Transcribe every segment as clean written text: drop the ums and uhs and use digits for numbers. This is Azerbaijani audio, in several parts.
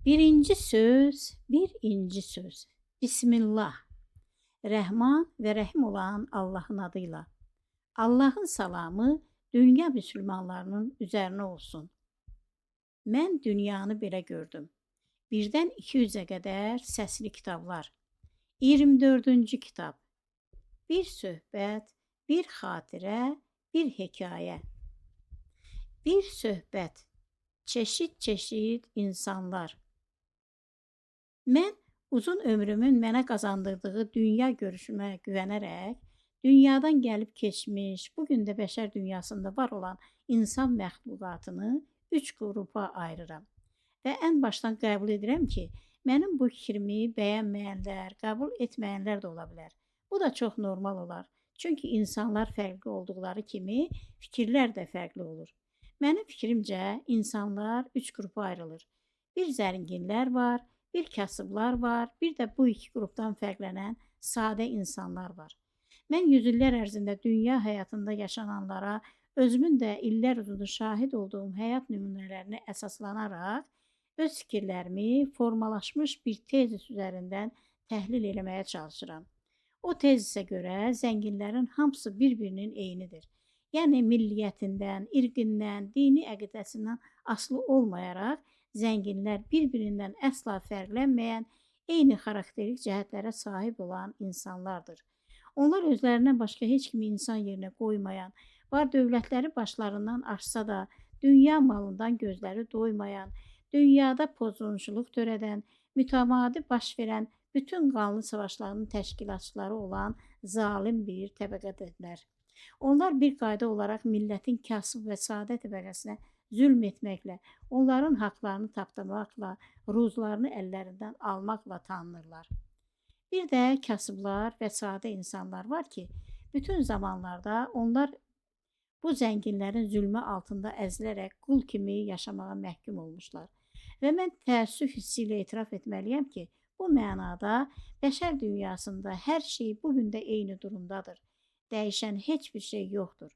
Birinci söz, bir inci söz. Bismillah. Rəhman və Rəhim olan Allahın adıyla. Allahın salamı dünya müsəlmanlarının üzərinə olsun. Mən dünyanı belə gördüm. Birdən 200-ə qədər səsli kitablar. 24-cü kitab. Bir söhbət, bir xatirə, bir hekayə. Bir söhbət, çeşid-çeşid insanlar. Mən uzun ömrümün mənə qazandırdığı dünya görüşümə güvənərək, dünyadan gəlib keçmiş, bugün də bəşər dünyasında var olan insan məxluqatını 3 qrupa ayırıram. Və ən başdan qəbul edirəm ki, mənim bu fikrimi bəyənməyənlər, qəbul etməyənlər də ola bilər. Bu da çox normal olar. Çünki insanlar fərqli olduqları kimi fikirlər də fərqli olur. Mənim fikrimcə insanlar 3 qrupa ayrılır. Bir zənginlər var, bir kasıblar var, bir də bu iki qrupdan fərqlənən sadə insanlar var. Mən yüzüllər ərzində dünya həyatında yaşananlara, özümün də illər uzunu şahid olduğum həyat nümunələrini əsaslanaraq, öz fikirlərimi formalaşmış bir tezis üzərindən təhlil eləməyə çalışıram. O tezisə görə zənginlərin hamısı bir-birinin eynidir. Yəni milliyyətindən, irqindən, dini əqidəsindən asılı olmayaraq, zənginlər bir-birindən əsla fərqlənməyən, eyni xarakterik cəhətlərə sahib olan insanlardır. Onlar özlərindən başqa heç kimi insan yerinə qoymayan, var dövlətləri başlarından aşsa da, dünya malından gözləri doymayan, dünyada pozğunçuluq törədən, mütəmadi baş verən bütün qanlı savaşların təşkilatçıları olan zalim bir təbəqədirlər. Onlar bir qayda olaraq millətin kasıb və sadə təbəqəsinə zülm etməklə, onların haqlarını tapdamaqla, ruzlarını əllərindən almaqla tanınırlar. Bir də kasıblar və sadə insanlar var ki, bütün zamanlarda onlar bu zənginlərin zülmü altında əzilərək qul kimi yaşamağa məhkum olmuşlar. Və mən təəssüf hissi ilə etiraf etməliyəm ki, bu mənada bəşər dünyasında hər şey bugün də eyni durumdadır. Dəyişən heç bir şey yoxdur.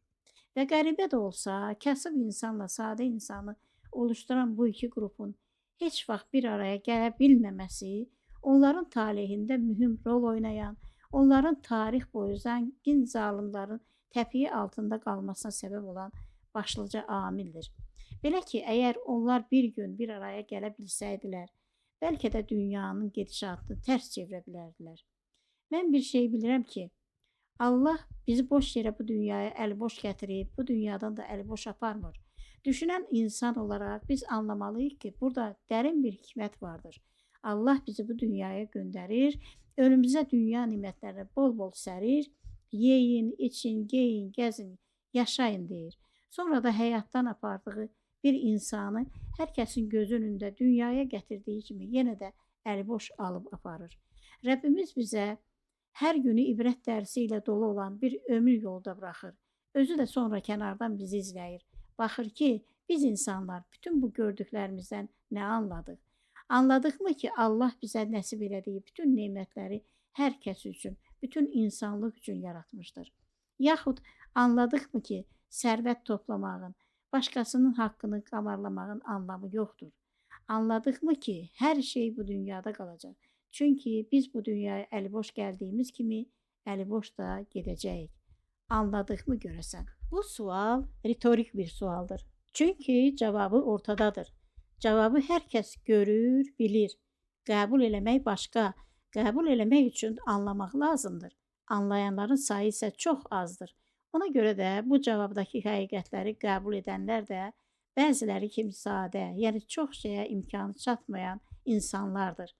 Və qəribə də olsa, kasıb insanla sadə insanı oluşduran bu iki qrupun heç vaxt bir araya gələ bilməməsi, onların taleyində mühüm rol oynayan, onların tarix boyu zəngin zalimlərin təpiyi altında qalmasına səbəb olan başlıca amildir. Belə ki, əgər onlar bir gün bir araya gələ bilsəydilər, bəlkə də dünyanın gedişatını tərs çevirə bilərdilər. Mən bir şey bilirəm ki, Allah bizi boş yerə bu dünyaya əliboş gətirib, bu dünyadan da əliboş aparmır. Düşünən insan olaraq biz anlamalıyıq ki, burada dərin bir hikmət vardır. Allah bizi bu dünyaya göndərir, önümüzə dünya nimətlərini bol-bol sərir, yeyin, için, geyin, gəzin, yaşayın deyir. Sonra da həyatdan apardığı bir insanı hər kəsin göz önündə dünyaya gətirdiyi kimi yenə də əliboş alıb aparır. Rəbbimiz bizə hər günü ibrət dərsi ilə dolu olan bir ömür yolda buraxır. Özü də sonra kənardan bizi izləyir. Baxır ki, biz insanlar bütün bu gördüklərimizdən nə anladıq? Anladıqmı ki, Allah bizə nəsib elədiyi bütün nemətləri hər kəs üçün, bütün insanlıq üçün yaratmışdır? Yaxud anladıqmı ki, sərvət toplamağın, başqasının haqqını qamarlamağın anlamı yoxdur? Anladıqmı ki, hər şey bu dünyada qalacaq? Çünki biz bu dünyaya əliboş gəldiyimiz kimi əliboş da gedəcəyik. Anladıqmı görəsən? Bu sual ritorik bir sualdır. Çünki cavabı ortadadır. Cavabı hər kəs görür, bilir. Qəbul eləmək başqa. Qəbul eləmək üçün anlamaq lazımdır. Anlayanların sayı isə çox azdır. Ona görə də bu cavabdakı həqiqətləri qəbul edənlər də bəziləri kimi sadə, yəni çox şeyə imkanı çatmayan insanlardır.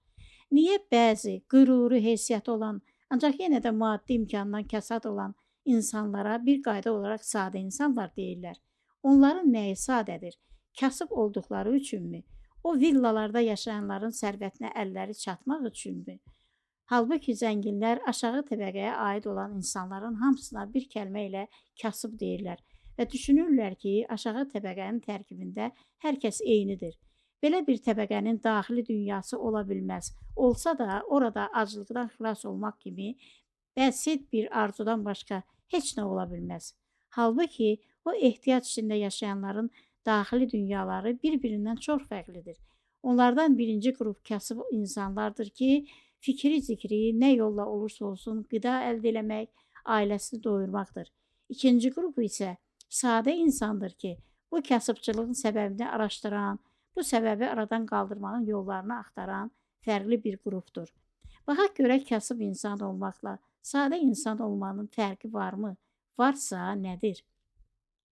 Niyə bəzi qüruru, heysiyyəti olan, ancaq yenə də maddi imkandan kəsad olan insanlara bir qayda olaraq sadə insanlar deyirlər? Onların nəyi sadədir? Kasıb olduqları üçünmü? O villalarda yaşayanların sərvətinə əlləri çatmaq üçünmü? Halbuki zənginlər aşağı təbəqəyə aid olan insanların hamısına bir kəlmə ilə kasıb deyirlər və düşünürlər ki, aşağı təbəqənin tərkibində hər kəs eynidir. Belə bir təbəqənin daxili dünyası ola bilməz. Olsa da orada aclıqdan xilas olmaq kimi bəsit bir arzudan başqa heç nə ola bilməz. Halbuki o ehtiyac içində yaşayanların daxili dünyaları bir-birindən çox fərqlidir. Onlardan birinci qrup kasıb insanlardır ki, fikri zikri nə yolla olursa olsun qida əldə eləmək, ailəsini doyurmaqdır. İkinci qrup isə sadə insandır ki, bu kasıbçılığın səbəbini araşdıran, bu səbəbi aradan qaldırmanın yollarını axtaran fərqli bir qrupdur. Baxaq görək kasıb insan olmaqla sadə insan olmanın fərqi varmı? Varsa nədir?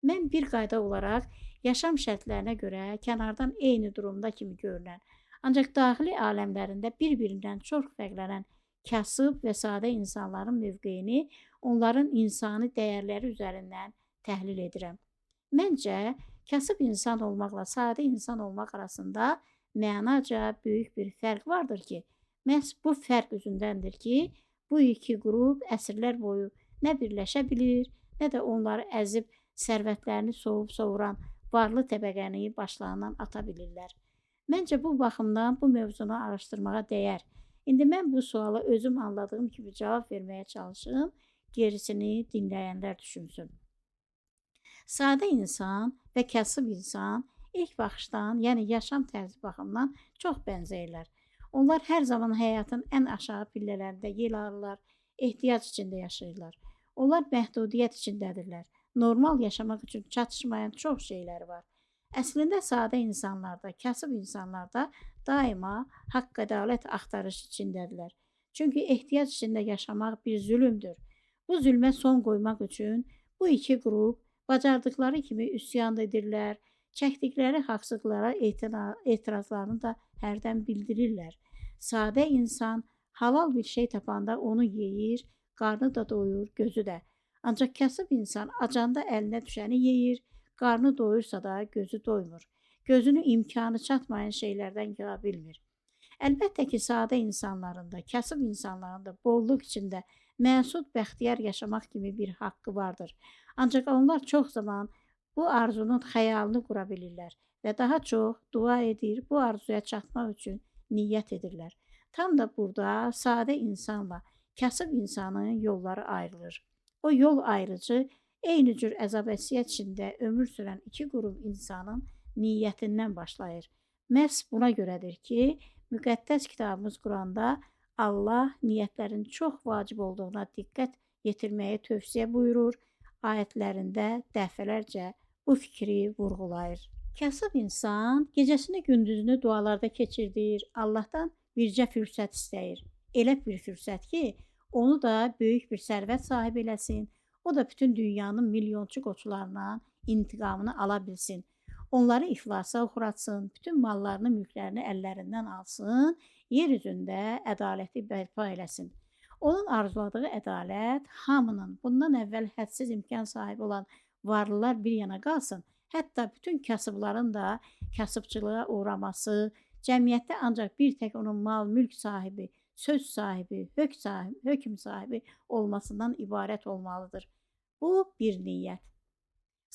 Mən bir qayda olaraq yaşam şərtlərinə görə kənardan eyni durumda kimi görünən, ancaq daxili aləmlərində bir-birindən çox fərqlənən kasıb və sadə insanların mövqeyini onların insani dəyərləri üzərindən təhlil edirəm. Məncə, kasıb insan olmaqla sadə insan olmaq arasında mənaca böyük bir fərq vardır ki, məhz bu fərq üzündəndir ki, bu iki qrup əsrlər boyu nə birləşə bilir, nə də onları əzib sərvətlərini soğub-soğuran varlı təbəqəni başlarından ata bilirlər. Məncə bu baxımdan bu mövzunu araşdırmağa dəyər. İndi mən bu suala özüm anladığım kimi cavab verməyə çalışım, gerisini dinləyənlər düşünsün. Sadə insan və kasıb insan ilk baxışdan, yəni yaşam tərzi baxımından çox bənzəyirlər. Onlar hər zaman həyatın ən aşağı pillələrində yer alırlar, ehtiyac içində yaşayırlar. Onlar məhdudiyyət içindədirlər. Normal yaşamaq üçün çatışmayan çox şeyləri var. Əslində sadə insanlarda, kasıb insanlarda daima haqq-ədalət axtarışı içindədirlər. Çünki ehtiyac içində yaşamaq bir zülmdür. Bu zülmə son qoymaq üçün bu iki qrup bacardıqları kimi üsyan edirlər, çəkdikləri haqsızlıqlara etirazlarını da hərdən bildirirlər. Sadə insan halal bir şey tapanda onu yeyir, qarnı da doyur, gözü də. Ancaq kasıb insan acanda əlinə düşəni yeyir, qarnı doyursa da gözü doymur. Gözünü imkanı çatmayan şeylərdən yığa bilmir. Əlbəttə ki, sadə insanların da, kasıb insanların da bolluq içində məsud bəxtiyar yaşamaq kimi bir haqqı vardır. Ancaq onlar çox zaman bu arzunun xəyalını qura bilirlər və daha çox dua edir, bu arzuya çatmaq üçün niyyət edirlər. Tam da burada sadə insanla kasıb insanın yolları ayrılır. O yol ayrıcı, eyni cür əzab-əziyyət içində ömür sürən iki qrup insanın niyyətindən başlayır. Məhz buna görədir ki, müqəddəs kitabımız Quranda Allah niyyətlərin çox vacib olduğuna diqqət yetirməyi tövsiyə buyurur, ayətlərində dəfələrcə bu fikri vurğulayır. Kasıb insan gecəsini gündüzünü dualarda keçirdir, Allahdan bircə fürsət istəyir. Elə bir fürsət ki, onu da böyük bir sərvət sahibi eləsin, o da bütün dünyanın milyonçu qoçularından intiqamını ala bilsin. Onları iflasa uğratsın, bütün mallarını, mülklərini əllərindən alsın, yer üzündə ədaləti bərpa eləsin. Onun arzuladığı ədalət hamının, bundan əvvəl hədsiz imkan sahibi olan varlılar bir yana qalsın, hətta bütün kasıbların da kasıbçılığa uğraması, cəmiyyətdə ancaq bir tək onun mal, mülk sahibi, söz sahibi, hökm sahibi olmasından ibarət olmalıdır. Bu bir niyyət.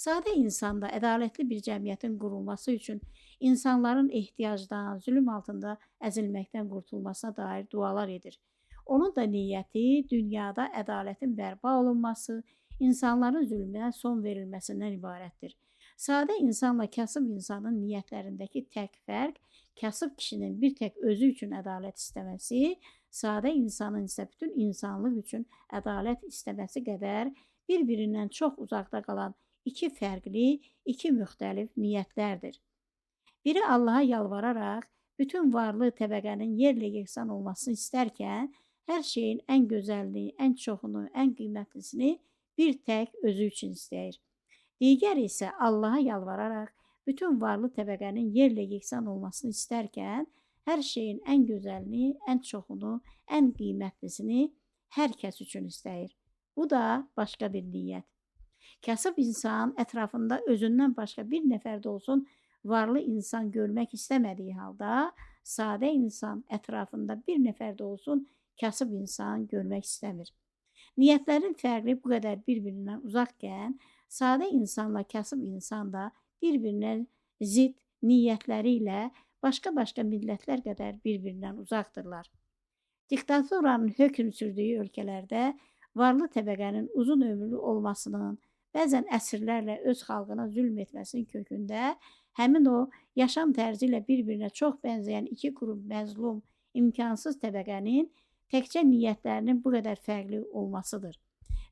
Sadə insanda ədalətli bir cəmiyyətin qurulması üçün insanların ehtiyacdan, zülm altında əzilməkdən qurtulmasına dair dualar edir. Onun da niyyəti dünyada ədalətin bərpa olunması, insanların zülmünə son verilməsindən ibarətdir. Sadə insanla kasıb insanın niyyətlərindəki tək fərq, kasıb kişinin bir tək özü üçün ədalət istəməsi, sadə insanın isə bütün insanlıq üçün ədalət istəməsi qədər bir-birindən çox uzaqda qalan iki fərqli, iki müxtəlif niyyətlərdir. Biri Allaha yalvararaq bütün varlı təbəqənin yerlə yeksan olmasını istərkən, hər şeyin ən gözəlini, ən çoxunu, ən qiymətlisini bir tək özü üçün istəyir. Digəri isə Allaha yalvararaq bütün varlı təbəqənin yerlə yeksan olmasını istərkən, hər şeyin ən gözəlini, ən çoxunu, ən qiymətlisini hər kəs üçün istəyir. Bu da başqa bir niyyət. Kasıb insan ətrafında özündən başqa bir nəfər də olsun varlı insan görmək istəmədiyi halda, sadə insan ətrafında bir nəfər də olsun kasıb insan görmək istəmir. Niyyətlərin fərqi bu qədər bir-birindən uzaqkən, sadə insanla kasıb insan da bir-birinə zid niyyətləri ilə başqa-başqa millətlər qədər bir-birindən uzaqdırlar. Diktatoranın hökm sürdüyü ölkələrdə varlı təbəqənin uzun ömürlü olmasının, bəzən əsrlərlə öz xalqına zülm etməsinin kökündə Həmin o, yaşam tərzi ilə bir-birinə çox bənzəyən iki qrup məzlum, imkansız təbəqənin təkcə niyyətlərinin bu qədər fərqli olmasıdır.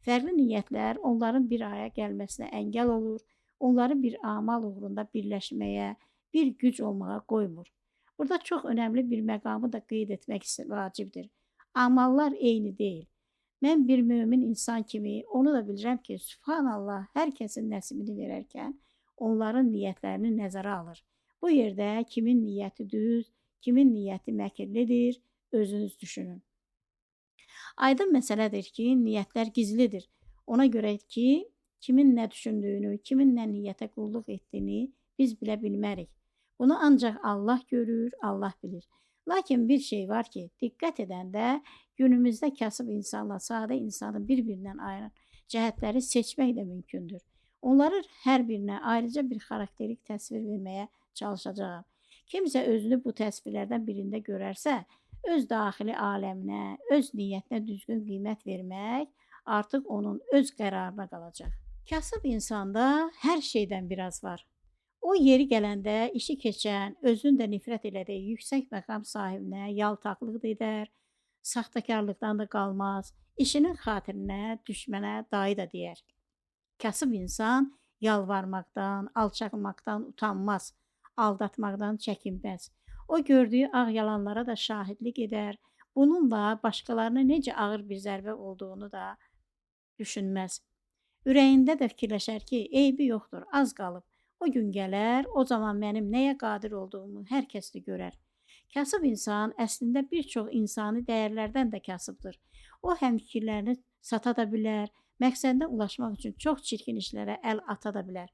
Fərqli niyyətlər onların bir araya gəlməsinə əngəl olur, onları bir amal uğrunda birləşməyə, bir güc olmağa qoymur. Burada çox önəmli bir məqamı da qeyd etmək vacibdir. Amallar eyni deyil. Mən bir mömin insan kimi onu da bilirəm ki, Subhanallah, hər kəsin nəsibini verərkən onların niyyətlərini nəzərə alır. Bu yerdə kimin niyyəti düz, kimin niyyəti məkirlidir, özünüz düşünün. Aydın məsələdir ki, niyyətlər gizlidir. Ona görə ki, kimin nə düşündüyünü, kimin nə niyyətə qulluq etdiyini biz bilə bilmərik. Bunu ancaq Allah görür, Allah bilir. Lakin bir şey var ki, diqqət edəndə günümüzdə kasıb insanla sadə insanı bir-birindən ayıran cəhətləri seçmək də mümkündür. Onların hər birinə ayrıca bir xarakterik təsvir verməyə çalışacağam. Kimsə özünü bu təsvirlərdən birində görərsə, öz daxili aləminə, öz niyyətinə düzgün qiymət vermək artıq onun öz qərarına qalacaq. Kasıb insanda hər şeydən biraz var. O yeri gələndə işi keçən, özünün də nifrət elədiyi yüksək məqam sahibinə yaltaqlıq edər, saxtakarlıqdan da qalmaz, işinin xatirinə, düşmənə dayı da deyər. Kasıb insan yalvarmaqdan, alçalmaqdan utanmaz, aldatmaqdan çəkinməz. O gördüyü ağ yalanlara da şahidlik edər, bununla başqalarına necə ağır bir zərbə olduğunu da düşünməz. Ürəyində də fikirləşər ki, eybi yoxdur, az qalıb. O gün gələr, o zaman mənim nəyə qadir olduğumu hər kəs də görər. Kasıb insan əslində bir çox insani dəyərlərdən də kasıbdır. O həm fikirlərini sata da bilər, məqsədinə ulaşmaq üçün çox çirkin işlərə əl ata da bilər.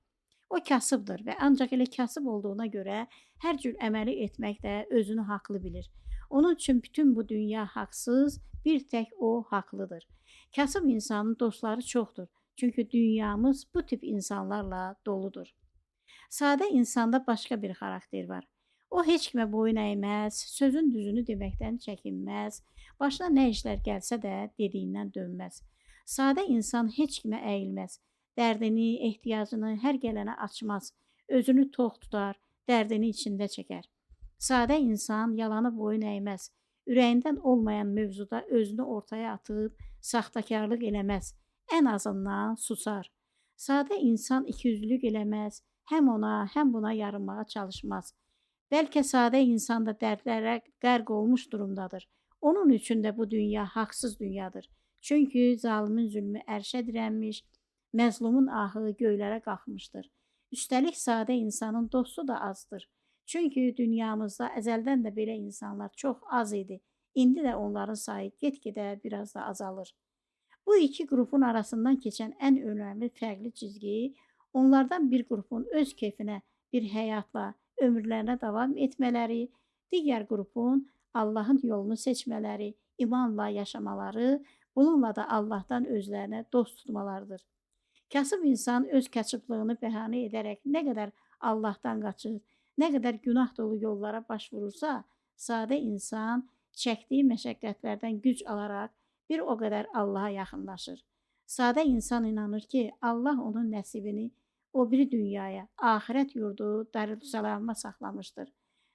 O kasıbdır və ancaq elə kasıb olduğuna görə hər cür əməli etmək də özünü haqlı bilir. Onun üçün bütün bu dünya haqsız, bir tək o haqlıdır. Kasıb insanın dostları çoxdur, çünki dünyamız bu tip insanlarla doludur. Sadə insanda başqa bir xarakter var. O heç kimə boyun əyməz, sözün düzünü deməkdən çəkinməz, başına nə işlər gəlsə də dediyindən dönməz. Sadə insan heç kimə əyilməz, dərdini, ehtiyacını hər gələnə açmaz, özünü tox tutar, dərdini içində çəkər. Sadə insan yalanı boyun əyməz, ürəyindən olmayan mövzuda özünü ortaya atıb saxtakarlıq eləməz, ən azından susar. Sadə insan ikiyüzlülük eləməz, həm ona, həm buna yarınmağa çalışmaz. Bəlkə sadə insan da dərdlərə qərq olmuş durumdadır. Onun üçün də bu dünya haqsız dünyadır. Çünki zalimin zülmü ərşə dirənmiş, məzlumun ahı göylərə qalxmışdır. Üstəlik sadə insanın dostu da azdır. Çünki dünyamızda əzəldən də belə insanlar çox az idi. İndi də onların sayı get-gedə biraz da azalır. Bu iki qrupun arasından keçən ən önəmli fərqli cizgi, onlardan bir qrupun öz keyfinə bir həyatla, ömürlərinə davam etmələri, digər qrupun Allahın yolunu seçmələri, imanla yaşamaları, bununla da Allahdan özlərinə dost tutmalarıdır. Kasıb insan öz kasıblığını bəhanə edərək nə qədər Allahdan qaçır, nə qədər günah dolu yollara başvurursa, sadə insan çəkdiyi məşəqqətlərdən güc alaraq bir o qədər Allaha yaxınlaşır. Sadə insan inanır ki, Allah onun nəsibini o biri dünyaya, axirət yurdu Darüssalama saxlamışdır.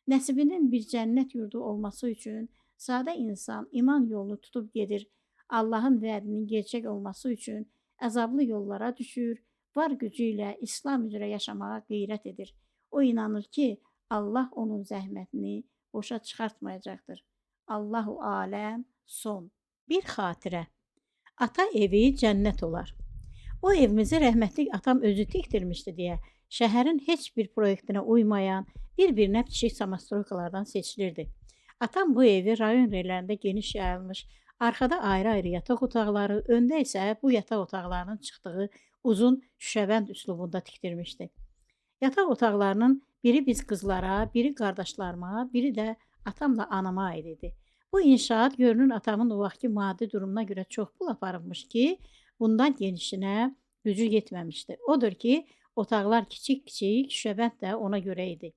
Nəsibinin bir cənnət yurdu olması üçün sadə insan iman yolunu tutub gedir. Allahın vədinin gerçək olması üçün əzablı yollara düşür, var gücü ilə İslam üzrə yaşamağa qeyrət edir. O inanır ki, Allah onun zəhmətini boşa çıxartmayacaqdır. Allahu aləm, son. Bir xatirə. Ata evi cənnət olar. O evimizi rəhmətlik atam özü tikdirmişdi deyə şəhərin heç bir proyektinə uymayan bir-birinə pişik samastroykalardan seçilirdi. Atam bu evi rayon yerlərində geniş yayılmış, arxada ayrı-ayrı yataq otaqları, öndə isə bu yataq otaqlarının çıxdığı uzun şüşəbənd üslubunda tikdirmişdi. Yataq otaqlarının biri biz qızlara, biri qardaşlarıma, biri də atamla anama aid idi. Bu inşaat görünür atamın o vaxtki maddi durumuna görə çox pul aparılmış ki, bundan genişinə gücü yetməmişdi. Odur ki, otaqlar kiçik-kiçik, şüşəbənd də ona görə idi.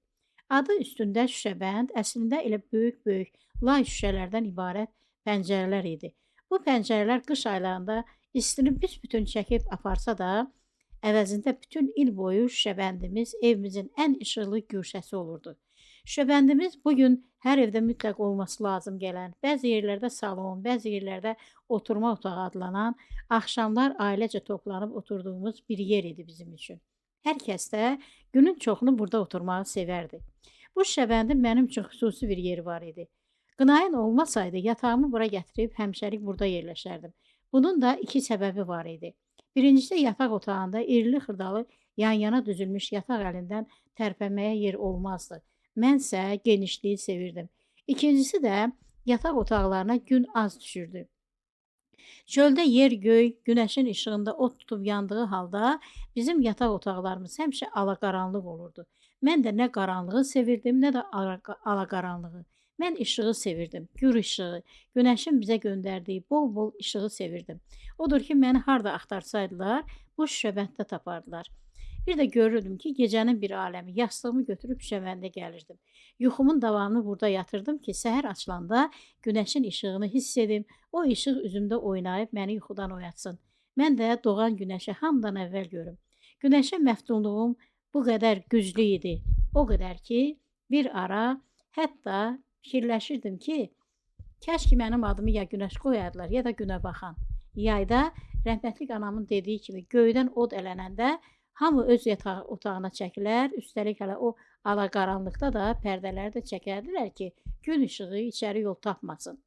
Adı üstündə şüşəbənd, əslində elə böyük-böyük lay şüşələrdən ibarət pəncərələr idi. Bu pəncərələr qış aylarında istini büsbütün çəkib aparsa da, Əvəzində bütün il boyu şüşəbəndimiz evimizin ən işıqlı güşəsi olurdu. Şüşəbəndimiz bugün hər evdə mütləq olması lazım gələn, bəzi yerlərdə salon, bəzi yerlərdə oturma otağı adlanan, axşamlar ailecə toplanıb oturduğumuz bir yer idi bizim üçün. Hər kəs də günün çoxunu burada oturmağı sevərdi. Bu şüşəbəndin mənim üçün xüsusi bir yeri var idi. Qınayın olmasaydı yatağımı bura gətirib həmişəlik burada yerləşərdim. Bunun da iki səbəbi var idi. Birincisi yataq otağında irili xırdalı yan-yana düzülmüş yataq əlindən tərpənməyə yer olmazdı. Mənsə genişliyi sevirdim. İkincisi də yataq otaqlarına gün az düşürdü. Çöldə yer göy, günəşin işığında od tutub yandığı halda bizim yataq otaqlarımız həmişə alaqaranlıq olurdu. Mən də nə qaranlığı sevirdim, nə də alaqaranlığı. Mən işığı sevirdim, gür işığı, günəşin bizə göndərdiyi bol-bol işığı sevirdim. Odur ki, məni harda axtarsaydılar, bu şüşəbənddə tapardılar. Bir də görürdüm ki, gecənin bir aləmi, yastığımı götürüb şüşəbəndə gəlirdim. Yuxumun davamını burada yatırdım ki, səhər açılanda günəşin işığını hiss edim, o işıq üzümdə oynayıb məni yuxudan oyatsın. Mən də doğan günəşi hamıdan əvvəl görüm. Günəşə məftunluğum bu qədər güclü idi. O qədər ki, bir ara hətta fikirləşirdim ki, kəşki mənim adımı ya günəş qoyardılar, ya da günə baxan. Yayda rəhmətlik anamın dediyi kimi göydən od ələnəndə hamı öz yataq otağına çəkilər, üstəlik hələ o alaqaranlıqda da pərdələri də çəkərdilər ki, gün işığı içəri yol tapmasın.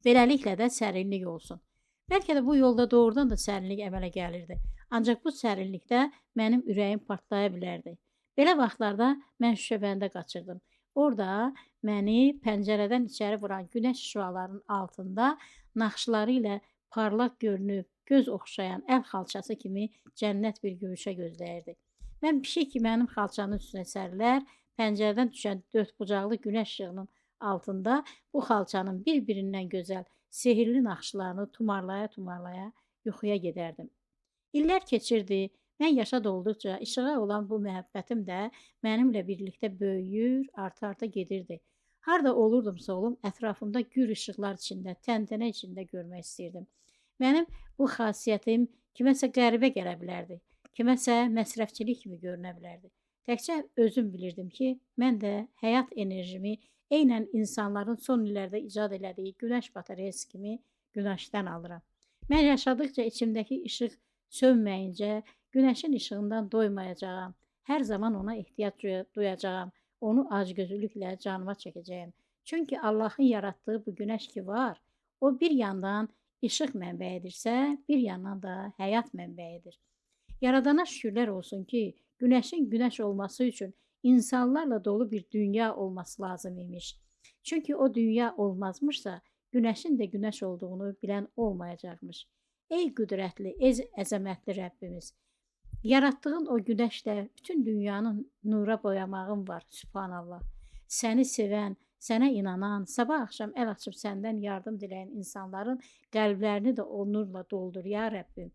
Beləliklə də sərinlik olsun. Bəlkə də bu yolda doğrudan da sərinlik əmələ gəlirdi. Ancaq bu sərinlikdə mənim ürəyim partlaya bilərdi. Belə vaxtlarda mən şüşəbəndə qaçırdım. Orada məni pəncərədən içəri vuran günəş şüalarının altında naxışları ilə parlaq görünüb, göz oxşayan əl xalçası kimi cənnət bir göyüşə gözləyirdi. Mən pişik ki, mənim xalçanın üstünə sərilər, pəncərədən düşən dördbucaqlı günəş işığının altında bu xalçanın bir-birindən gözəl, sehirli naxışlarını tumarlaya-tumarlaya yuxuya gedərdim. İllər keçirdi, mən yaşa dolduqca işığa olan bu məhəbbətim də mənimlə birlikdə böyüyür, arta-arta gedirdi. Harda olurdumsa olum, ətrafımda gür işıqlar içində, təntənə içində görmək istəyirdim. Mənim bu xasiyyətim kiməsə qəribə gələ bilərdi, kiməsə məsrəfçilik kimi görünə bilərdi. Təkcə özüm bilirdim ki, mən də həyat enerjimi eynən insanların son illərdə icad elədiyi günəş bataryası kimi günəşdən alıram. Mən yaşadıqca içimdəki işıq sönməyincə, günəşin işığından doymayacağam, hər zaman ona ehtiyac duyacağam, onu acgözlüklə canıma çəkəcəyəm. Çünki Allahın yaratdığı bu günəş ki var, o bir yandan işıq mənbəyidirsə, bir yandan da həyat mənbəyidir. Yaradana şükürlər olsun ki, günəşin günəş olması üçün insanlarla dolu bir dünya olması lazım imiş. Çünki o dünya olmazmışsa, günəşin də günəş olduğunu bilən olmayacaqmış. Ey qüdrətli, əzəmətli Rəbbimiz, yaratdığın o günəşlə bütün dünyanın nura boyamağın var, Sübhanallah. Səni sevən, sənə inanan, sabah axşam əl açıb səndən yardım diləyən insanların qəlblərini də o nurla doldur, ya Rəbbim.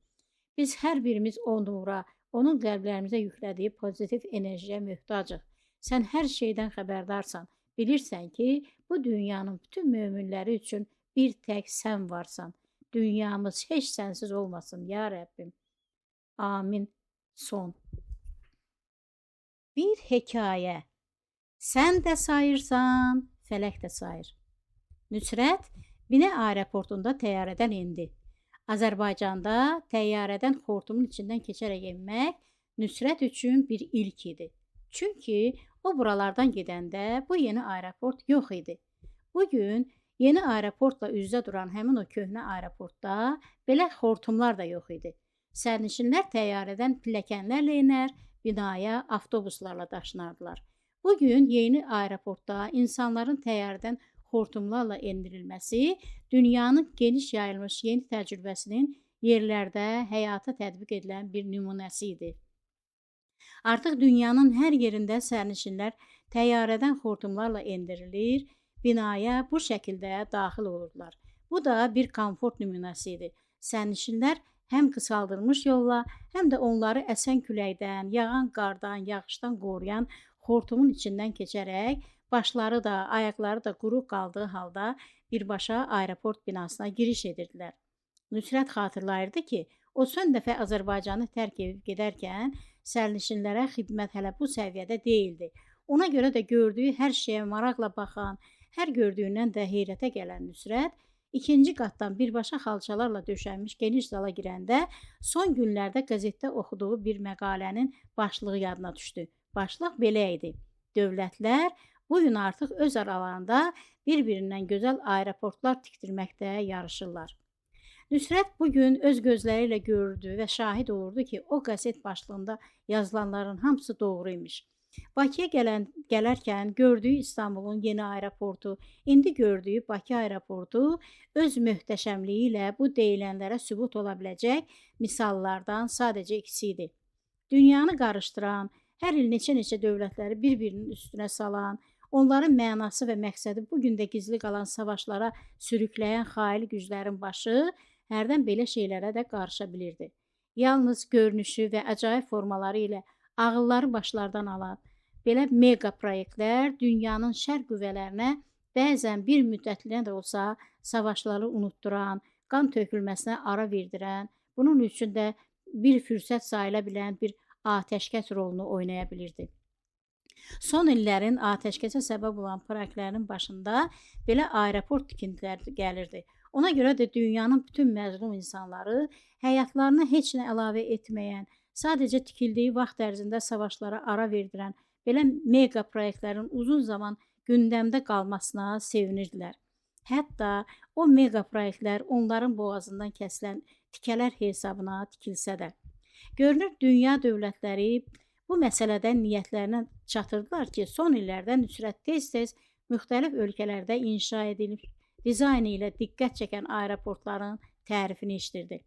Biz hər birimiz o nura, onun qəlblərimizə yüklədiyi pozitiv enerjiyə möhtacıq. Sən hər şeydən xəbərdarsan. Bilirsən ki, bu dünyanın bütün möminləri üçün bir tək sən varsan. Dünyamız heç sənsiz olmasın, ya Rəbbim. Amin. Son. Bir hekayə. Sən də sayırsan, fələk də sayır. Nüsrət Binə aeroportunda təyyarədən indi. Azərbaycanda təyyarədən xortumun içindən keçərək enmək Nüsrət üçün bir ilk idi. Çünki o buralardan gedəndə bu yeni aeroport yox idi. Bugün yeni aeroportla üz-üzə duran həmin o köhnə aeroportda belə xortumlar da yox idi. Sərnişinlər təyyarədən pilləkənlərlə enər, binaya avtobuslarla daşınardılar. Bugün yeni aeroportda insanların təyyarədən xortumlarla endirilməsi dünyanın geniş yayılmış yeni təcrübəsinin yerlərdə həyata tətbiq edilən bir nümunəsi idi. Artıq dünyanın hər yerində sərnişinlər təyyarədən xortumlarla endirilir, binaya bu şəkildə daxil olurdular. Bu da bir komfort nümunəsi idi. Sərnişinlər həm qısaldılmış yolla, həm də onları əsən küləkdən, yağan qardan, yağışdan qoruyan xortumun içindən keçərək, başları da, ayaqları da quru qaldığı halda birbaşa aeroport binasına giriş edirdilər. Nüsrət xatırlayırdı ki, O son dəfə Azərbaycanı tərk edib gedərkən sərnişinlərə xidmət hələ bu səviyyədə deyildi. Ona görə də gördüyü hər şeyə maraqla baxan, hər gördüyündən də heyrətə gələn Nüsrət ikinci qatdan birbaşa xalçalarla döşənmiş geniş zala girəndə son günlərdə qəzetdə oxuduğu bir məqalənin başlığı yadına düşdü. Başlıq belə idi: Dövlətlər bu gün artıq öz aralarında bir-birindən gözəl aeroportlar tikdirməkdə yarışırlar. Nüsrət bugün öz gözləri ilə gördü və şahid olurdu ki, o qəzet başlığında yazılanların hamısı doğruymuş. Bakıya gələrkən gördüyü İstanbulun yeni aeroportu, indi gördüyü Bakı aeroportu öz möhtəşəmliyi ilə bu deyilənlərə sübut ola biləcək misallardan sadəcə ikisi idi. Dünyanı qarışdıran, hər il neçə-neçə dövlətləri bir-birinin üstünə salan, onların mənası və məqsədi bugün də gizli qalan savaşlara sürükləyən xaili güclərin başı hərdən belə şeylərə də qarışa bilirdi. Yalnız görünüşü və əcaib formaları ilə ağılları başlardan alan belə mega proyektlər dünyanın şər qüvvələrinə bəzən bir müddətliyə də olsa savaşları unutduran, qan tökülməsinə ara verdirən, bunun üçün də bir fürsət sayıla bilən bir atəşkəs rolunu oynaya bilirdi. Son illərin atəşkəsə səbəb olan proyektlərin başında belə aeroport tikintiləri gəlirdi. Ona görə də dünyanın bütün məzlum insanları həyatlarına heç nə əlavə etməyən, sadəcə tikildiyi vaxt ərzində savaşlara ara verdirən belə mega proyektlərin uzun zaman gündəmdə qalmasına sevinirdilər. Hətta o mega proyektlər onların boğazından kəsilən tikələr hesabına tikilsə də. Görünür, dünya dövlətləri bu məsələdə niyyətlərinə çatırdılar ki, son illərdə Nüsrət tez-tez müxtəlif ölkələrdə inşa edilmiş dizaynı ilə diqqət çəkən aeroportların tərifini eşidirdi.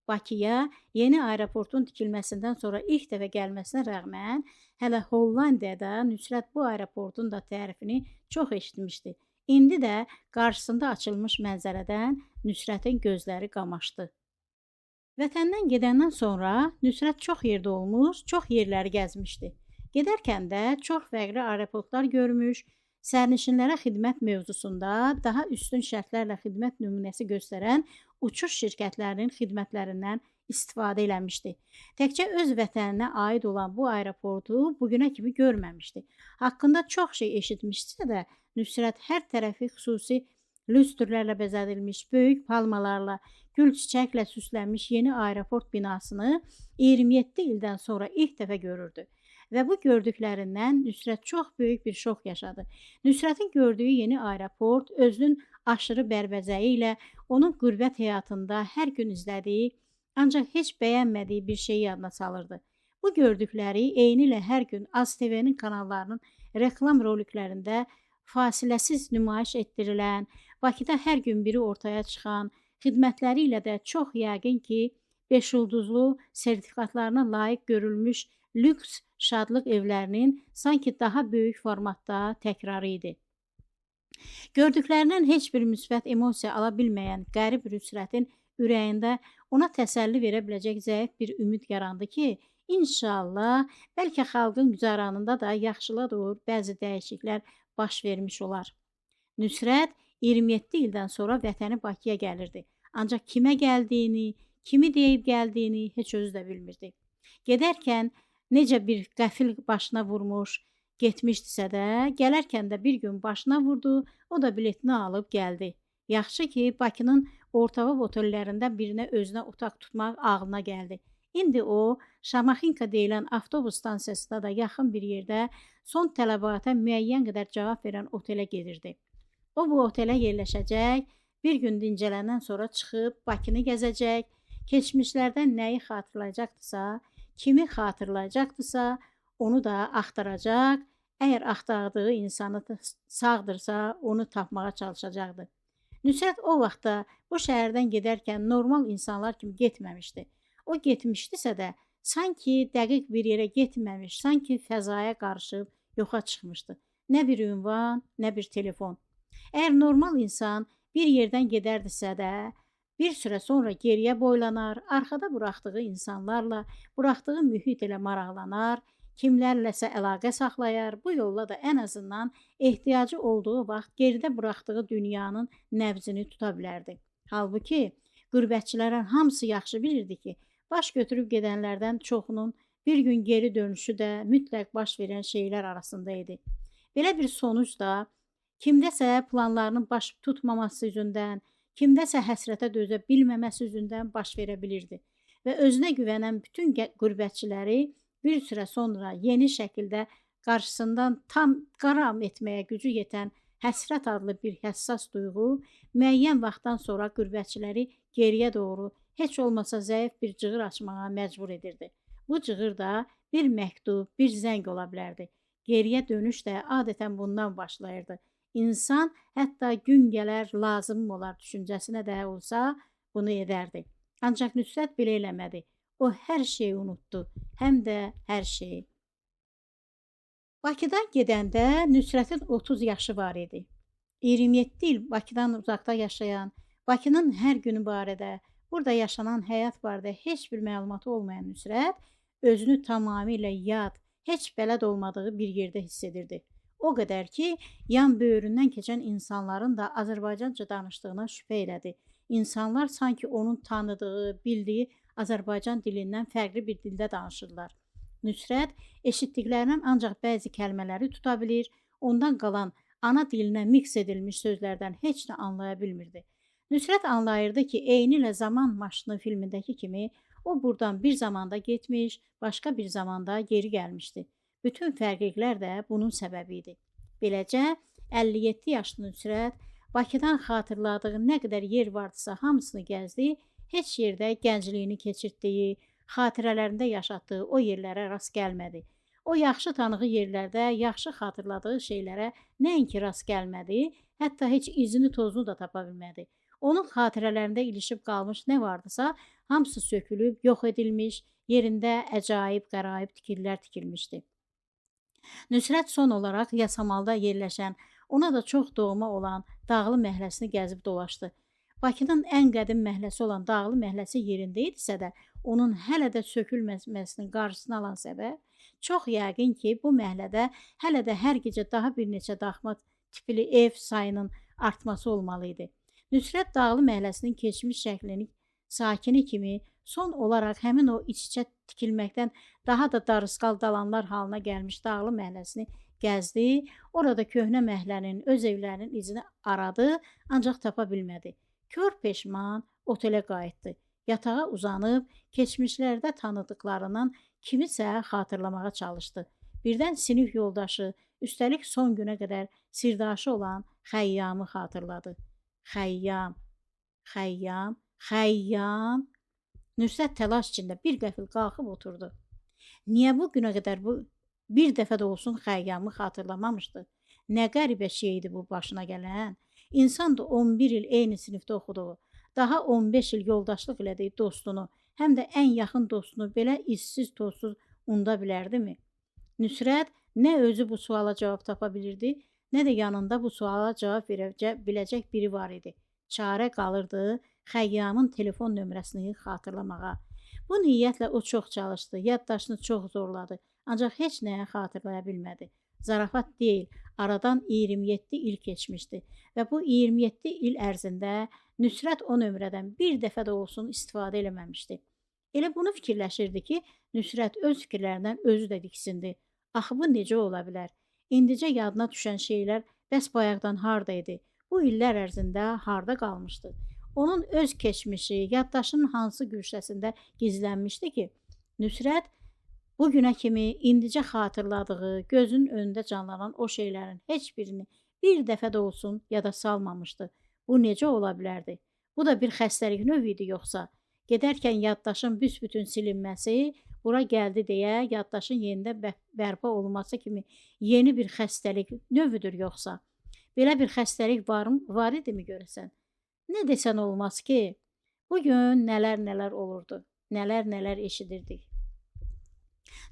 Bakıya yeni aeroportun tikilməsindən sonra ilk dəfə gəlməsinə rəğmən, hələ Hollandiyada Nüsrət bu aeroportun da tərifini çox eşitmişdi. İndi də qarşısında açılmış mənzərədən Nüsrətin gözləri qamaşdı. Vətəndən gedəndən sonra Nüsrət çox yerdə olmuş, çox yerləri gəzmişdi. Gedərkən də çox fərqli aeroportlar görmüş, sərnişinlərə xidmət mövzusunda daha üstün şərtlərlə xidmət nümunəsi göstərən uçuş şirkətlərinin xidmətlərindən istifadə eləmişdi. Təkcə öz vətəninə aid olan bu aeroportu bugünə kimi görməmişdi. Haqqında çox şey eşitmişsə də, Nüsrət hər tərəfi xüsusi lüstrlərlə bəzədilmiş, böyük palmalarla, gül çiçəklə süslənmiş yeni aeroport binasını 27 ildən sonra ilk dəfə görürdü. Və bu gördüklərindən Nüsrət çox böyük bir şok yaşadı. Nüsrətin gördüyü yeni aeroport özünün aşırı bərbəzəyi ilə onun qürbət həyatında hər gün izlədiyi, ancaq heç bəyənmədiyi bir şeyi yadına salırdı. Bu gördükləri eyni ilə hər gün AzTV'nin kanallarının reklam roliklərində fasiləsiz nümayiş etdirilən, Bakıda hər gün biri ortaya çıxan, xidmətləri ilə də çox yəqin ki, 5 ulduzlu sertifikatlarına layiq görülmüş lüks şadlıq evlərinin sanki daha böyük formatda təkrarı idi. Gördüklərindən heç bir müsbət emosiya ala bilməyən qərib Nüsrətin ürəyində ona təsəlli verə biləcək zəif bir ümid yarandı ki, inşallah, bəlkə xalqın güzəranında da yaxşıla doğru bəzi dəyişikliklər baş vermiş olar. Nüsrət 27 ildən sonra vətəni Bakıya gəlirdi. Ancaq kimə gəldiyini, kimi deyib gəldiyini heç özü də bilmirdi. Gedərkən necə bir qəfil başına vurmuş, getmişdisə də, gələrkən də bir gün başına vurdu, o da biletini alıb gəldi. Yaxşı ki, Bakının ortavab otellərindən birinə özünə otaq tutmaq ağlına gəldi. İndi o, Şamaxinka deyilən avtobus stansiyasında da yaxın bir yerdə son tələbata müəyyən qədər cavab verən otelə gedirdi. O bu otelə yerləşəcək, bir gün dincələndən sonra çıxıb Bakını gəzəcək, keçmişlərdən nəyi xatırlayacaqdısa, kimi xatırlayacaqdısa, onu da axtaracaq, əgər axtardığı insanı sağdırsa, onu tapmağa çalışacaqdı. Nüsrət o vaxtda bu şəhərdən gedərkən normal insanlar kimi getməmişdi. O getmişdisə də, sanki dəqiq bir yerə getməmiş, sanki fəzaya qarışıb yoxa çıxmışdı. Nə bir ünvan, nə bir telefon. Əgər normal insan bir yerdən gedərdisə də, bir süre sonra geriyə boylanar, arxada buraxdığı insanlarla, buraxdığı mühit ilə maraqlanar, kimlərləsə əlaqə saxlayar, bu yolla da ən azından ehtiyacı olduğu vaxt geridə buraxdığı dünyanın nəbzini tuta bilərdi. Halbuki, qürbətçilərin hamısı yaxşı bilirdi ki, Baş götürüb gedənlərdən çoxunun bir gün geri dönüşü də mütləq baş verən şeylər arasında idi. Belə bir sonuc da kimdəsə planlarının baş tutmaması üzündən, kimdəsə həsrətə dözə bilməməsi üzündən baş verə bilirdi və özünə güvənən bütün qürbətçiləri bir süre sonra yeni şəkildə qarşısından tam qaram etməyə gücü yetən həsrət adlı bir həssas duyğu müəyyən vaxtdan sonra qürbətçiləri geriyə doğru heç olmasa zəif bir cığır açmağa məcbur edirdi. Bu cığır da bir məktub, bir zəng ola bilərdi. Geriyə dönüş də adətən bundan başlayırdı. İnsan hətta gün gələr lazım olar düşüncəsinə də olsa bunu edərdi. Ancaq Nüsrət belə eləmədi. O hər şeyi unutdu, həm də hər şeyi. Bakıdan gedəndə Nüsrətin 30 yaşı var idi. 27 il Bakıdan uzaqda yaşayan, Bakının hər günü barədə, burada yaşanan həyat barədə heç bir məlumatı olmayan Nüsrət özünü tamamilə yad, heç bələd olmadığı bir yerdə hiss edirdi. O qədər ki, yan böyründən keçən insanların da Azərbaycanca danışdığına şübhə elədi. İnsanlar sanki onun tanıdığı, bildiyi Azərbaycan dilindən fərqli bir dildə danışırlar. Nüsrət eşitdiklərindən ancaq bəzi kəlmələri tuta bilir, ondan qalan ana dilinə miks edilmiş sözlərdən heç nə anlaya bilmirdi. Nüsrət anlayırdı ki, eynilə Zaman Maşını filmindəki kimi o buradan bir zamanda getmiş, başqa bir zamanda geri gəlmişdi. Bütün fərqliliklər də bunun səbəbi idi. Beləcə, 57 yaşlı Nüsrət Bakıdan xatırladığı nə qədər yer vardısa hamısını gəzdi, heç yerdə gəncliyini keçirtdiyi, xatirələrində yaşatdığı o yerlərə rast gəlmədi. O yaxşı tanığı yerlərdə, yaxşı xatırladığı şeylərə nəinki rast gəlmədi, hətta heç izini tozunu da tapa bilmədi. Onun xatirələrində ilişib qalmış nə vardısa, hamısı sökülüb, yox edilmiş, yerində əcaib, qəraib tikillər tikilmişdi. Nüsrət son olaraq Yasamalda yerləşən, ona da çox doğma olan Dağlı məhləsini gəzib dolaşdı. Bakının ən qədim məhləsi olan Dağlı məhləsi yerində idisə də, onun hələ də sökülməməsinin qarşısını alan səbəb çox yəqin ki, bu məhlədə hələ də hər gecə daha bir neçə daxma tipli ev sayının artması olmalı idi. Nüsrət Dağlı məhləsinin keçmiş şəklini sakini kimi son olaraq həmin o iç-içə tikilməkdən daha da darısqal dalanlar halına gəlmiş Dağlı məhləsini gəzdi. Orada köhnə məhlənin, öz evlərinin izini aradı, ancaq tapa bilmədi. Kör peşman otelə qayıtdı. Yatağa uzanıb, keçmişlərdə tanıdıqlarından kimisə xatırlamağa çalışdı. Birdən sinif yoldaşı, üstəlik son günə qədər sirdaşı olan Xəyyamı xatırladı. Xəyyam, Xəyyam, Xəyyam. Nüsrət təlaş içində bir qəfil qalxıb oturdu. Niyə bu günə qədər bir dəfə də olsun Xəyyamı xatırlamamışdı? Nə qəribə şeydi bu başına gələn? İnsan da 11 il eyni sinifdə oxuduğu, daha 15 il yoldaşlıq elədiyi dostunu, həm də ən yaxın dostunu belə izsiz tozsuz unuda bilərdimi? Nüsrət nə özü bu suala cavab tapa bilirdi, nə də yanında bu suala cavab verə biləcək biri var idi. Çarə qalırdı Xəyyamın telefon nömrəsini xatırlamağa. Bu niyyətlə o çox çalışdı, yaddaşını çox zorladı, ancaq heç nəyə xatırlaya bilmədi. Zarafat deyil, aradan 27 il keçmişdi və bu 27 il ərzində Nüsrət o nömrədən bir dəfə də olsun istifadə eləməmişdi. Elə bunu fikirləşirdi ki, Nüsrət öz fikirlərindən özü də diksindi. Axı bu necə ola bilər? İndicə yadına düşən şeylər bəs bayaqdan harda idi? Bu illər ərzində harda qalmışdı? Onun öz keçmişi, yaddaşının hansı güşəsində gizlənmişdi ki, Nüsrət bugünə kimi indicə xatırladığı, gözünün önündə canlanan o şeylərin heç birini bir dəfə də olsun yada salmamışdı. Bu necə ola bilərdi? Bu da bir xəstəlik növü idi yoxsa? Gedərkən yaddaşın büsbütün silinməsi, bura gəldi deyə yaddaşın yenidən bərpa olunması kimi yeni bir xəstəlik növüdür yoxsa? Belə bir xəstəlik var idimi görəsən? Nə desən olmaz ki? Bugün nələr olurdu, nələr eşidirdik.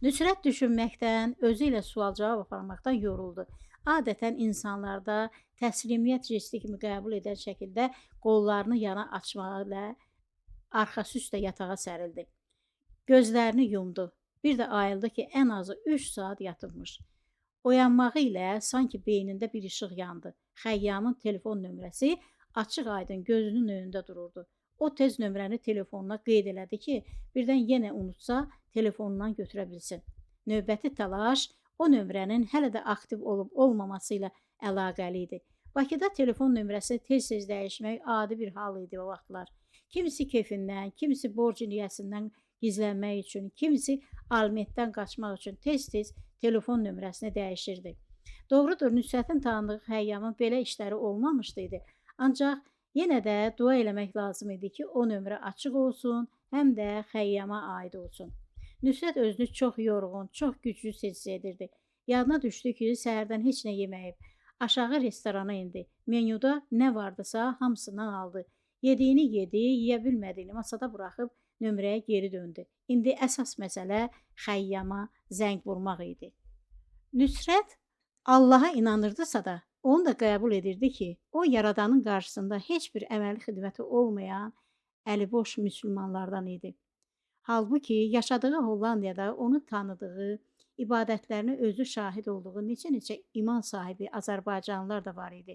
Nüsrət düşünməkdən, özü ilə sual-cavab aparmaqdan yoruldu. Adətən insanlarda təslimiyyət jesti kimi qəbul edən şəkildə qollarını yana açmağı ilə arxası üstə yatağa sərildi. Gözlərini yumdu. Bir də ayıldı ki, ən azı 3 saat yatıbmış. Oyanmağı ilə sanki beynində bir işıq yandı. Xəyyamın telefon nömrəsi açıq aydın gözünün önündə dururdu. O tez nömrəni telefonuna qeyd elədi ki, birdən yenə unutsa, telefonundan götürə bilsin. Növbəti təlaş o nömrənin hələ də aktiv olub-olmaması ilə əlaqəli idi. Bakıda telefon nömrəsi tez-tez dəyişmək adi bir hal idi o vaxtlar. Kimisi kefindən, kimisi borc niyəsindən gizlənmək üçün, kimisi alimentdən qaçmaq üçün tez-tez telefon nömrəsini dəyişirdi. Doğrudur, Nüsrətin tanıdığı Xəyyamın belə işləri olmamışdı idi. Ancaq yenə də dua eləmək lazım idi ki, o nömrə açıq olsun, həm də Xəyyama aid olsun. Nüsrət özünü çox yorğun, çox gücsüz hiss edirdi. Yadına düşdü ki, səhərdən heç nə yeməyib. Aşağı restorana indi. Menyuda nə vardısa hamısından aldı. Yediyini yedi, yeyə bilmədiyini masada buraxıb nömrəyə geri döndü. İndi əsas məsələ Xəyyama zəng vurmaq idi. Nüsrət Allaha inanırdısa da, onu da qəbul edirdi ki, o Yaradanın qarşısında heç bir əməli xidməti olmayan əliboş müsəlmanlardan idi. Halbuki yaşadığı Hollandiyada onu tanıdığı, ibadətlərinə özü şahid olduğu neçə-neçə iman sahibi Azərbaycanlılar da var idi.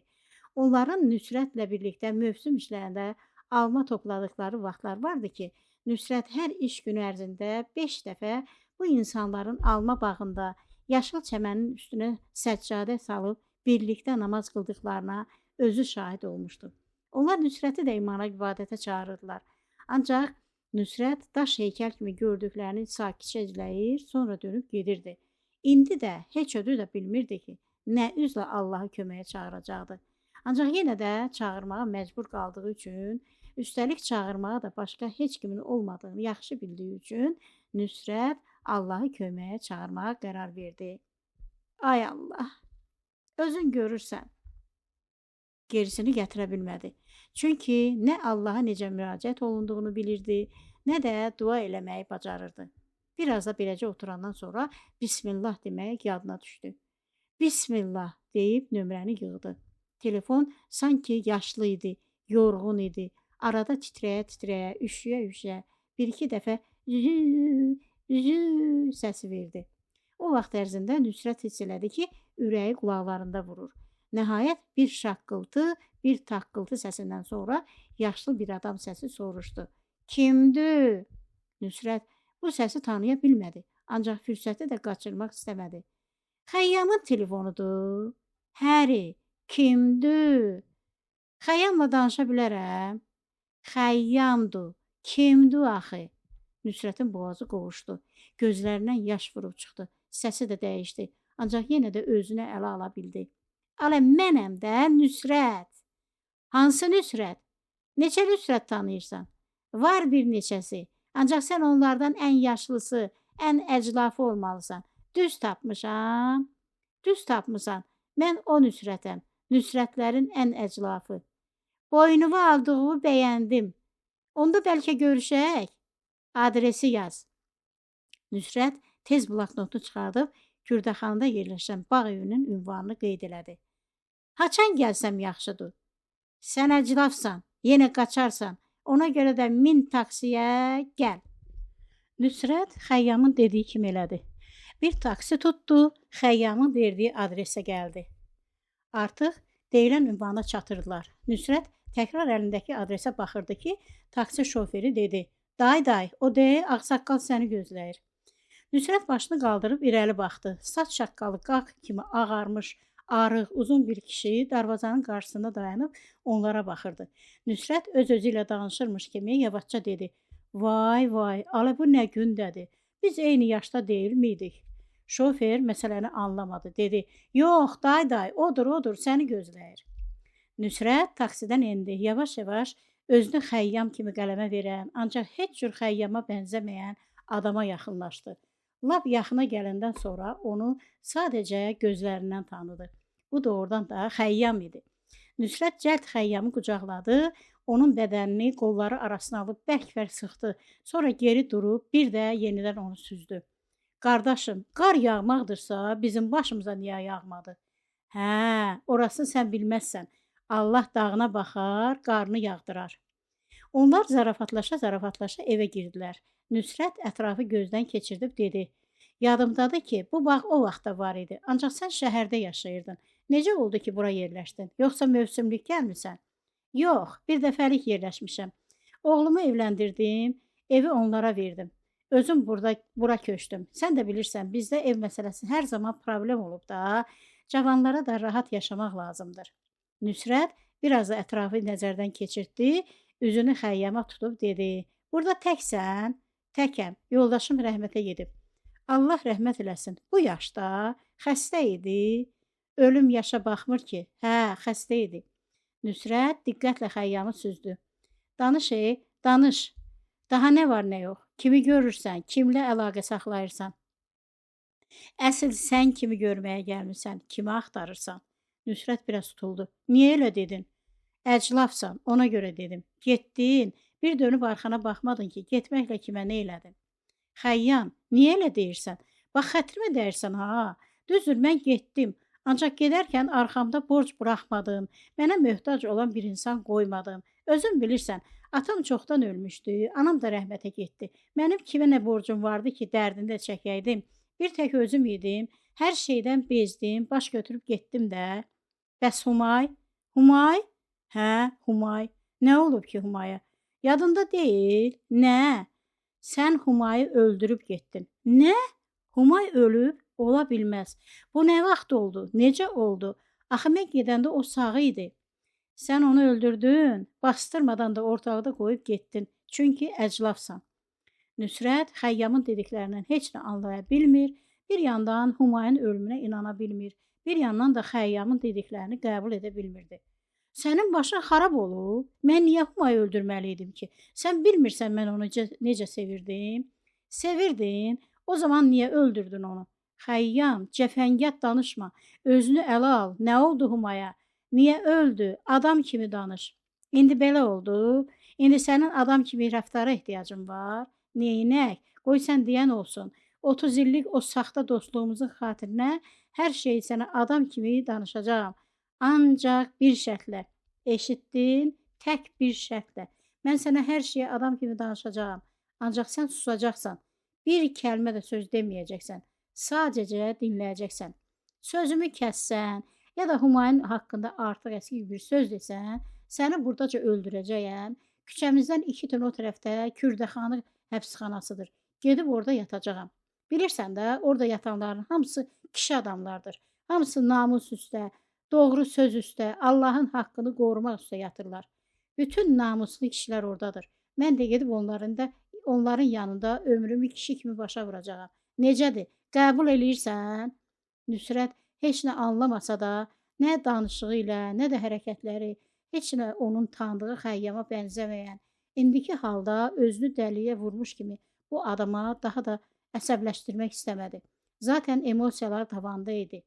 Onların Nüsrətlə birlikdə mövsüm işlərində alma topladıkları vaxtlar vardı ki, Nüsrət hər iş günü ərzində 5 dəfə bu insanların alma bağında yaşıl çəmənin üstünə səccadə salıb birlikdə namaz qıldıqlarına özü şahid olmuşdu. Onlar Nüsrəti də imana, ibadətə çağırırdılar. Ancaq Nüsrət daş heykəl kimi gördüklərini sakitcə izləyir, sonra dönüb gedirdi. İndi də heç ödü də bilmirdi ki, nə üzlə Allahı köməyə çağıracaqdı. Ancaq yenə də çağırmağa məcbur qaldığı üçün, üstəlik çağırmağa da başqa heç kimin olmadığını yaxşı bildiyi üçün Nüsrət Allahı köməyə çağırmağa qərar verdi. Ay Allah, özün görürsən. Gerisini gətirə bilmədi. Çünki nə Allaha necə müraciət olunduğunu bilirdi, nə də dua eləməyi bacarırdı. Biraz da beləcə oturandan sonra Bismillah demək yadına düşdü. Bismillah deyib nömrəni yığdı. Telefon sanki yaşlı idi, yorğun idi. Arada titrəyə-titrəyə, üşüyə-üşüyə bir-iki dəfə səsi verdi. O vaxt ərzində Nüsrət hiss elədi ki, ürəyi qulaqlarında vurur. Nəhayət bir şaqqıltı, bir taqqıltı səsindən sonra yaşlı bir adam səsi soruşdu. Kimdir? Nüsrət bu səsi tanıya bilmədi, ancaq fürsəti də qaçırmaq istəmədi. Xəyyamın telefonudur. Həri, kimdir? Xəyyamla danışa bilərəm. Xəyyamdır. Kimdir axı? Nüsrətin boğazı qovuşdu. Gözlərindən yaş vurub çıxdı. Səsi də dəyişdi. Ancaq yenə də özünə ələ ala bildi. Alə mənəm də Nüsrət. Hansı Nüsrət? Neçə Nüsrət tanıyırsan? Var bir neçəsi. Ancaq sən onlardan ən yaşlısı, ən əclafı olmalısan. Düz tapmışam. Düz tapmısan. Mən o Nüsrətəm. Nüsrətlərin ən əclafı. Boynumu aldığımı bəyəndim. Onda bəlkə görüşək. Adresi yaz. Nüsrət tez bloknotu çıxardıb Kürdəxanda yerləşən bağ evinin ünvanını qeyd elədi. Haçan gəlsəm yaxşıdır. Sən əclafsan, yenə qaçarsan. Ona görə də min taksiyə gəl. Nüsrət Xəyyamın dediyi kimi elədi. Bir taksi tutdu, Xəyyamın verdiyi adresə gəldi. Artıq deyilən ünvana çatırdılar. Nüsrət təkrar əlindəki adresə baxırdı ki, taksi şoförü dedi. Day, o de, ağsaqqal səni gözləyir. Nüsrət başını qaldırıb irəli baxdı. Saç şaqqalı qaq kimi ağarmış, arıq, uzun bir kişi darvazanın qarşısında dayanıb onlara baxırdı. Nüsrət öz-özü ilə danışırmış kimi yavaşca dedi. Vay, alə bu nə gündədir. Biz eyni yaşda deyil miydik? Şofer məsələni anlamadı. Dedi, yox, day, odur, səni gözləyir. Nüsrət taksidən endi. Yavaş-yavaş özünü Xəyyam kimi qələmə verən, ancaq heç cür Xəyyama bənzəməyən adama yaxınlaşdı. Lap yaxına gələndən sonra onu sadəcə gözlərindən tanıdı. Bu doğrudan da Xəyyam idi. Nüsrət cəld Xəyyamı qucaqladı, onun bədənini qolları arasına alıb bərk-bərk sıxdı. Sonra geri durub bir də yenidən onu süzdü. Qardaşım, qar yağmaqdırsa bizim başımıza niyə yağmadı? Hə, orasını sən bilməzsən. Allah dağına baxar, qarını yağdırar. Onlar zarafatlaşa evə girdilər. Nüsrət ətrafı gözdən keçirdib dedi. Yadımdadır ki, bu bağ o vaxtda var idi. Ancaq sən şəhərdə yaşayırdın. Necə oldu ki, bura yerləşdin? Yoxsa mövsümlük gəlmisən? Yox, bir dəfəlik yerləşmişəm. Oğlumu evləndirdim, evi onlara verdim. Özüm bura köçdüm. Sən də bilirsən, bizdə ev məsələsi hər zaman problem olub da. Cavanlara da rahat yaşamaq lazımdır. Nüsrət biraz da ətrafı nəzərdən keçirtdi, üzünü Xəyyama tutub dedi: "Burada təksən?" "Təkəm. Yoldaşım rəhmətə gedib." "Allah rəhmət eləsin. Bu yaşda xəstə idi." "Ölüm yaşa baxmır ki." "Hə, xəstə idi." Nüsrət diqqətlə Xəyyamı süzdü. "Danış, danış. Daha nə var, nə yox? Kimi görürsən, kimlə əlaqə saxlayırsan? Əsl sən kimi görməyə gəlmisən, kimi axtarırsan?" Nüsrət biraz tutuldu. "Niyə elə dedin?" "Əclafsan, ona görə dedim. Getdin, bir dönüb arxana baxmadın ki, getməklə kimə nə elədin?" "Xəyyam, niyə elə deyirsən? Bax, xətrimə dəyirsən ha. Düzdür, mən getdim. Ancaq gedərkən arxamda borc buraxmadım. Mənə möhtac olan bir insan qoymadım. Özün bilirsən, atam çoxdan ölmüşdü, anam da rəhmətə getdi. Mənim kimə nə borcum vardı ki, dərdini də çəkəydim? Bir tək özüm idim. Hər şeydən bezdim, baş götürüb getdim də." "Bəs Humay?" "Humay?" "Hə, Humay. Nə olub ki Humaya? Yadında deyil? Nə? Sən Humayı öldürüb getdin." "Nə? Humay ölüb? Ola bilməz. Bu nə vaxt oldu? Necə oldu? Axı mən gedəndə o sağ idi." "Sən onu öldürdün, bastırmadan da ortalıqda qoyub getdin. Çünki əclafsan." Nüsrət Xəyyamın dediklərindən heç nə anlaya bilmir, bir yandan Humayın ölümünə inana bilmir, bir yandan da Xəyyamın dediklərini qəbul edə bilmirdi. "Sənin başın xarab olub? Mən niyə Humayı öldürməli idim ki? Sən bilmirsən mən onu necə sevirdim?" "Sevirdin? O zaman niyə öldürdün onu?" "Xəyyam, cəfəngiyat danışma. Özünü ələ al. Nə oldu Humaya? Niyə öldü? Adam kimi danış." "İndi belə oldu. İndi sənin adam kimi rəftara ehtiyacın var. Neynək? Qoy sən deyən olsun. 30 illik o saxta dostluğumuzun xatirinə hər şeyi sənə adam kimi danışacağam. Ancaq bir şərtlə. Eşitdin? Tək bir şərtlə. Mən sənə hər şeyi adam kimi danışacağam. Ancaq sən susacaqsan. Bir kəlmə də söz deməyəcəksən. Sadəcə dinləyəcəksən. Sözümü kəssən, ya da Humayun haqqında artıq əski bir söz desən, səni buradaca öldürəcəyəm. Küçəmizdən 2 tön o tərəfdə Kürdəxanı həbsxanasıdır. Gedib orada yatacağam. Bilirsən də, orada yatanların hamısı kişi adamlardır. Hamısı namus üstə, doğru söz üstə, Allahın haqqını qorumaq üstə yatırlar. Bütün namuslu kişilər oradadır. Mən də gedib onların yanında ömrümü kişi kimi başa vuracağam. Necədir? Qəbul eləyirsən?" Nüsrət heç nə anlamasa da, nə danışığı ilə, nə də hərəkətləri, heç nə onun tanıdığı Xəyyama bənzəməyən, indiki halda özünü dəliyə vurmuş kimi bu adama daha da əsəbləşdirmək istəmədi. Zaten emosiyalar tavanda idi.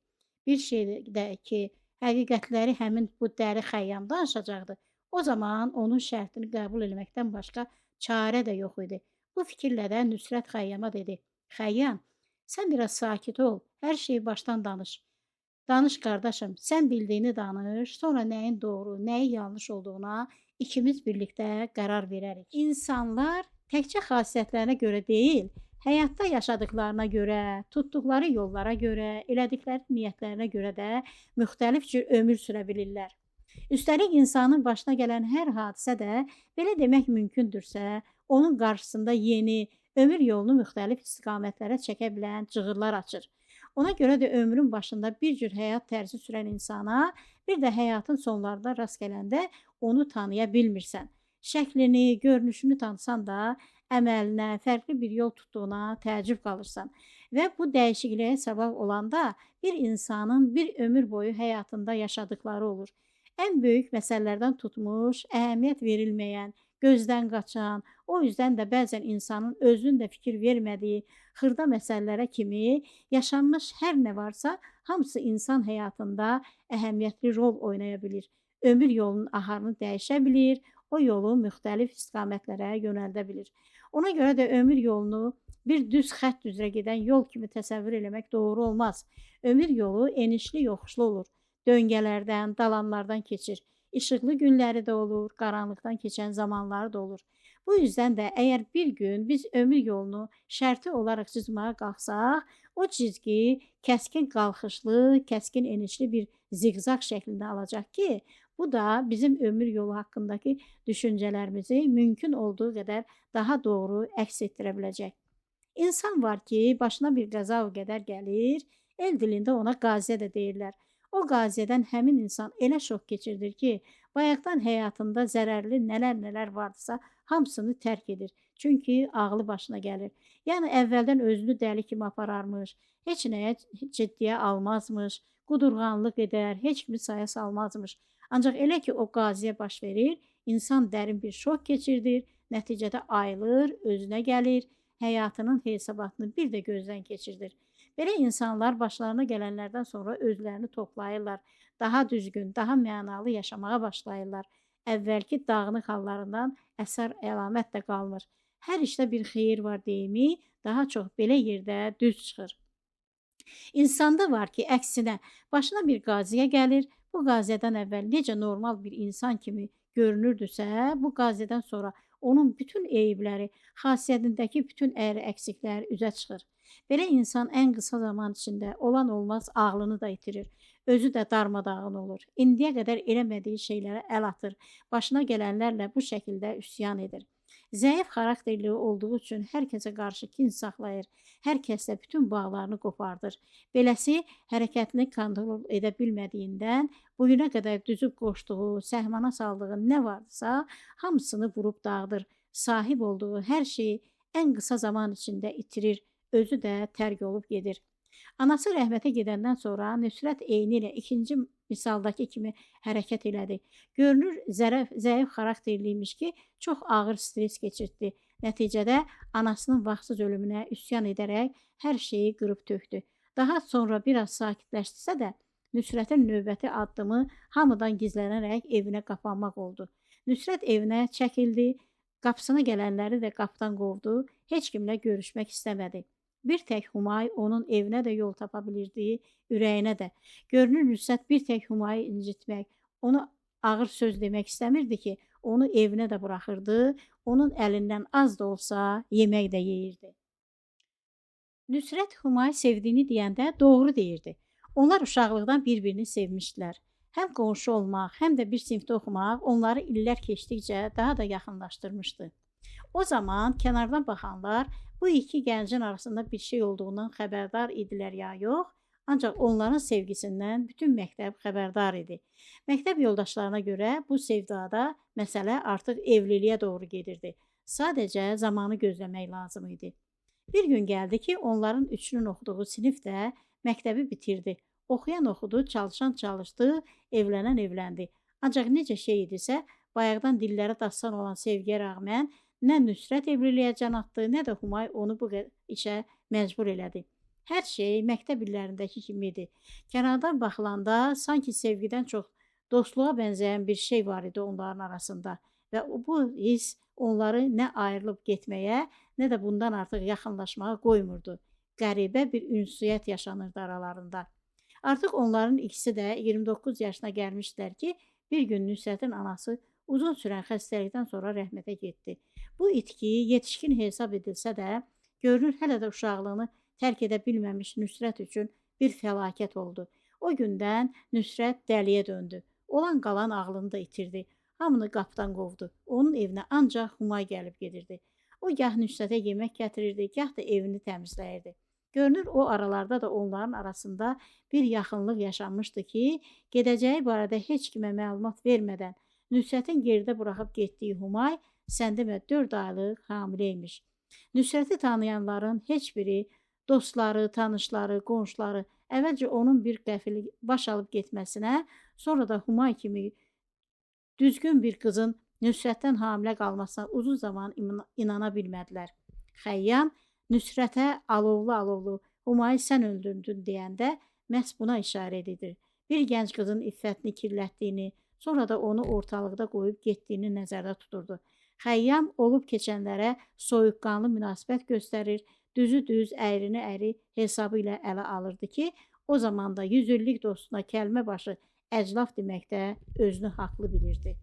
Bir şey də ki, həqiqətləri həmin bu dəli Xəyyam danışacaqdı. O zaman onun şərtini qəbul etməkdən başqa çarə də yox idi. Bu fikirlə də Nüsrət Xəyyama dedi: "Xəyyam, sən biraz sakit ol, hər şeyi başdan danış. Danış qardaşım, sən bildiyini danış, sonra nəyin doğru, nəyin yanlış olduğuna ikimiz birlikdə qərar verərik." İnsanlar təkcə xasiyyətlərinə görə deyil, həyatda yaşadıklarına görə, tutduqları yollara görə, elədikləri niyyətlərinə görə də müxtəlif cür ömür sürə bilirlər. Üstəlik insanın başına gələn hər hadisə də belə demək mümkündürsə, onun qarşısında yeni, ömür yolunu müxtəlif istiqamətlərə çəkə bilən cığırlar açır. Ona görə də ömrün başında bir cür həyat tərzi sürən insana, bir də həyatın sonlarında rast gələndə onu tanıya bilmirsən. Şəklini, görünüşünü tanısan da, əməlinə, fərqli bir yol tutduğuna təəccüb qalırsan. Və bu dəyişikliyə səbəb olanda bir insanın bir ömür boyu həyatında yaşadıkları olur. Ən böyük məsələlərdən tutmuş, əhəmiyyət verilməyən, gözdən qaçan, o yüzden də bəzən insanın özünün də fikir vermədiyi xırda məsələlərə kimi yaşanmış hər nə varsa, hamısı insan həyatında əhəmiyyətli rol oynaya bilir. Ömür yolunun axarını dəyişə bilir, o yolu müxtəlif istiqamətlərə yönəldə bilir. Ona görə də ömür yolunu bir düz xətt üzrə gedən yol kimi təsəvvür eləmək doğru olmaz. Ömür yolu enişli yoxuşlu olur. Döngələrdən, dalanlardan keçir. İşıqlı günləri də olur, qaranlıqdan keçən zamanları da olur. Bu yüzden də əgər bir gün biz ömür yolunu şərti olaraq çizməyə qalxsaq, o çizgi kəskin qalxışlı, kəskin enişli bir ziqzaq şəklində alacaq ki, bu da bizim ömür yolu haqqındakı düşüncələrimizi mümkün olduğu qədər daha doğru əks etdirə biləcək. İnsan var ki, başına bir qəza o qədər gəlir, el dilində ona qaziyə də deyirlər. O qaziyyədən həmin insan elə şok keçirdir ki, bayaqdan həyatında zərərli nələr vardısa, hamısını tərk edir. Çünki ağlı başına gəlir. Yəni əvvəldən özünü dəli kimi apararmış, heç nəyə ciddiyə almazmış, qudurğanlıq edər, heç kimi saya salmazmış. Ancaq elə ki o qaziyə baş verir, insan dərin bir şok keçirdir, nəticədə ayılır, özünə gəlir, həyatının hesabatını bir də gözdən keçirdir. Belə insanlar başlarına gələnlərdən sonra özlərini toplayırlar, daha düzgün, daha mənalı yaşamağa başlayırlar. Əvvəlki dağınıq hallarından əsər əlamət də qalmır. Hər işdə bir xeyir var deyimi daha çox belə yerdə düz çıxır. İnsanda var ki, əksinə başına bir qaziyə gəlir, bu qaziyyədən əvvəl necə normal bir insan kimi görünürdüsə, bu qaziyyədən sonra onun bütün eyibləri, xasiyyətindəki bütün əyri-əksiklər üzə çıxır. Belə insan ən qısa zaman içində olan olmaz ağlını da itirir. Özü də darmadağın olur. İndiyə qədər eləmədiyi şeylərə əl atır. Başına gələnlərlə bu şəkildə üsyan edir. Zəif xarakterli olduğu üçün hər kəsə qarşı kin saxlayır. Hər kəslə bütün bağlarını qopardır. Beləsi hərəkətini kontrol edə bilmədiyindən bugünə qədər düzüb qoşduğu, səhmana saldığı nə varsa hamısını vurub dağıdır. Sahib olduğu hər şeyi ən qısa zaman içində itirir. Özü də tərk olub gedir. Anası rəhmətə gedəndən sonra Nüsrət eyni ilə ikinci misaldakı kimi hərəkət elədi. Görünür, zəif xarakterliymiş ki, çox ağır stres keçirtdi. Nəticədə anasının vaxtsız ölümünə üsyan edərək hər şeyi qırıb tökdü. Daha sonra biraz sakitləşdirsə də, Nüsrətin növbəti addımı hamıdan gizlənərək evinə qapanmaq oldu. Nüsrət evinə çəkildi, qapısına gələnləri də qapıdan qovdu, heç kimlə görüşmək istəmədi. Bir tək Humay onun evinə də yol tapa bilirdi, ürəyinə də. Görünür, Nüsrət bir tək Humayı incitmək, onu ağır söz demək istəmirdi ki, onu evinə də buraxırdı, onun əlindən az da olsa yemək də yeyirdi. Nüsrət Humay sevdiyini deyəndə doğru deyirdi. Onlar uşaqlıqdan bir-birini sevmişdilər. Həm qonşu olmaq, həm də bir sinifdə oxumaq onları illər keçdikcə daha da yaxınlaşdırmışdı. O zaman kənardan baxanlar bu iki gəncin arasında bir şey olduğundan xəbərdar idilər ya yox, ancaq onların sevgisindən bütün məktəb xəbərdar idi. Məktəb yoldaşlarına görə bu sevdada məsələ artıq evliliyə doğru gedirdi. Sadəcə zamanı gözləmək lazım idi. Bir gün gəldi ki, onların üçünün oxuduğu sinif də məktəbi bitirdi. Oxuyan oxudu, çalışan çalışdı, evlənən evləndi. Ancaq necə şey idisə, bayaqdan dilləri dastan olan sevgiyə rağmen nə Nüsrət evliliyə can atdı, nə də Humay onu bu işə məcbur elədi. Hər şey məktəb illərindəki kimi idi. Kənardan baxılanda sanki sevgidən çox dostluğa bənzəyən bir şey var idi onların arasında və bu his onları nə ayrılıb getməyə, nə də bundan artıq yaxınlaşmağa qoymurdu. Qəribə bir ünsiyyət yaşanırdı aralarında. Artıq onların ikisi də 29 yaşına gəlmişdilər ki, bir gün Nüsrətin anası uzun sürən xəstəlikdən sonra rəhmətə getdi. Bu itki yetişkin hesab edilsə də, görünür hələ də uşaqlığını tərk edə bilməmiş Nüsrət üçün bir fəlakət oldu. O gündən Nüsrət dəliyə döndü. Olan qalan ağlını da itirdi. Hamını qapıdan qovdu. Onun evinə ancaq Humay gəlib gedirdi. O gah Nüsrətə yemək gətirirdi, gah da evini təmizləyirdi. Görünür, o aralarda da onların arasında bir yaxınlıq yaşanmışdı ki, gedəcəyi barədə heç kimə məlumat vermədən Nüsrətin geridə buraxıb getdiyi Humay sən demə 4 aylıq hamiləymiş. Nüsrəti tanıyanların heç biri, dostları, tanışları, qonşuları əvvəlcə onun bir qəfil baş alıb getməsinə, sonra da Humay kimi düzgün bir qızın Nüsrətdən hamilə qalmasına uzun zaman inana bilmədilər. Xəyyam Nüsrətə alovlu Humayı sən öldürdün deyəndə məhz buna işarə edir. Bir gənc qızın iffətini kirlətdiyini, sonra da onu ortalıqda qoyub getdiyini nəzərdə tuturdu. Xəyyam olub keçənlərə soyuqqanlı münasibət göstərir, düzü düz, əyrini əyri hesabı ilə ələ alırdı ki, o zaman da 100 illik dostuna kəlmə başı əclaf deməkdə özünü haqlı bilirdi.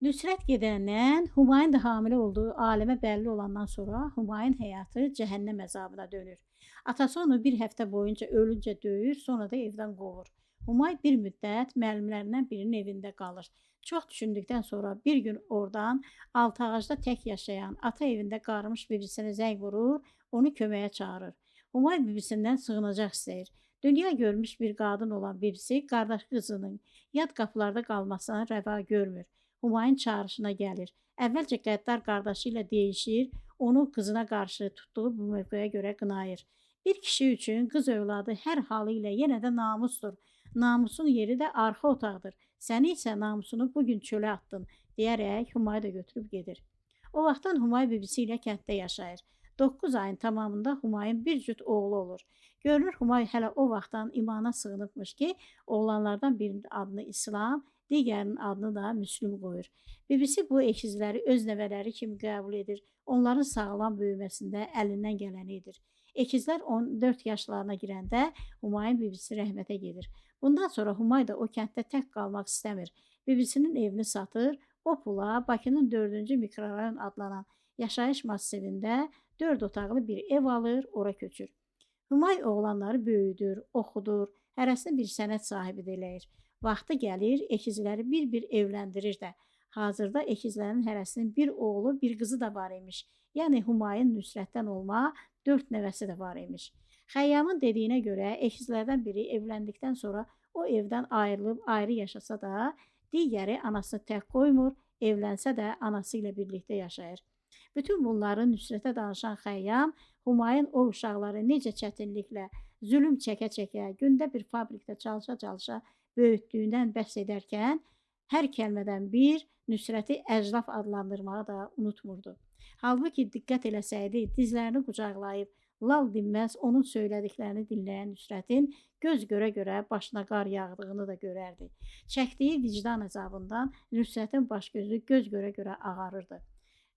Nüsrət gedəndən Humayın da hamilə olduğu aləmə bəlli olandan sonra Humayın həyatı cəhənnəm əzabına dönür. Atası onu bir həftə boyunca ölüncə döyür, sonra da evdən qovur. Humay bir müddət müəllimlərindən birinin evində qalır. Çox düşündükdən sonra bir gün oradan altı ağacda tək yaşayan, ata evində qarmış bibisinə zəng vurur, onu köməyə çağırır. Humay bibisindən sığınacaq istəyir. Dünya görmüş bir qadın olan bibisi qardaş qızının yad qapılarda qalmasına rəva görmür. Humayın çağrışına gəlir. Əvvəlcə qəddar qardaşı ilə deyişir, onu qızına qarşı tutduğu bu mövqeyə görə qınayır. Bir kişi üçün qız övladı hər halı ilə yenə də namusdur. Namusun yeri də arxa otaqdır. Səni isə namusunu bugün çölə atdın, deyərək Humayı da götürüb gedir. O vaxtdan Humay bibisi ilə kənddə yaşayır. 9 ayın tamamında Humayın bir cüt oğlu olur. Görünür Humay hələ o vaxtdan imana sığınıbmış ki, oğlanlardan birinin adını İslam, digərinin adını da Müslüm qoyur. Bibisi bu ekizləri öz nəvələri kimi qəbul edir. Onların sağlam böyüməsində əlindən gələni edir. Ekizlər 14 yaşlarına girəndə Humayın bibisi rəhmətə gedir. Bundan sonra Humay da o kənddə tək qalmaq istəmir. Bibisinin evini satır, o pula Bakının 4-cü mikrorayon adlanan yaşayış massivində 4 otaqlı bir ev alır, ora köçür. Humay oğlanları böyüdür, oxudur, hərəsini bir sənət sahibi eləyir. Vaxtı gəlir, ekizləri bir-bir evləndirir də. Hazırda ekizlərin hərəsinin bir oğlu, bir qızı da var imiş. Yəni Humayın Nüsrətdən olma 4 nəvəsi də var imiş. Xəyyamın dediyinə görə ekizlərdən biri evləndikdən sonra o evdən ayrılıb ayrı yaşasa da, digəri anasını tək qoymur, evlənsə də anası ilə birlikdə yaşayır. Bütün bunları Nüsrətə danışan Xəyyam, Humayın o uşaqları necə çətinliklə, zülüm çəkə-çəkə, gündə bir fabrikdə çalışa-çalışa böyütdüyündən bəhs edərkən, hər kəlmədən bir Nüsrəti əclaf adlandırmağı da unutmurdu. Halbuki diqqət eləsəydi, dizlərini qucaqlayıb, lal dinməz onun söylədiklərini dinləyən Nüsrətin göz görə-görə başına qar yağdığını da görərdi. Çəkdiyi vicdan əzabından Nüsrətin baş gözü göz görə-görə ağarırdı.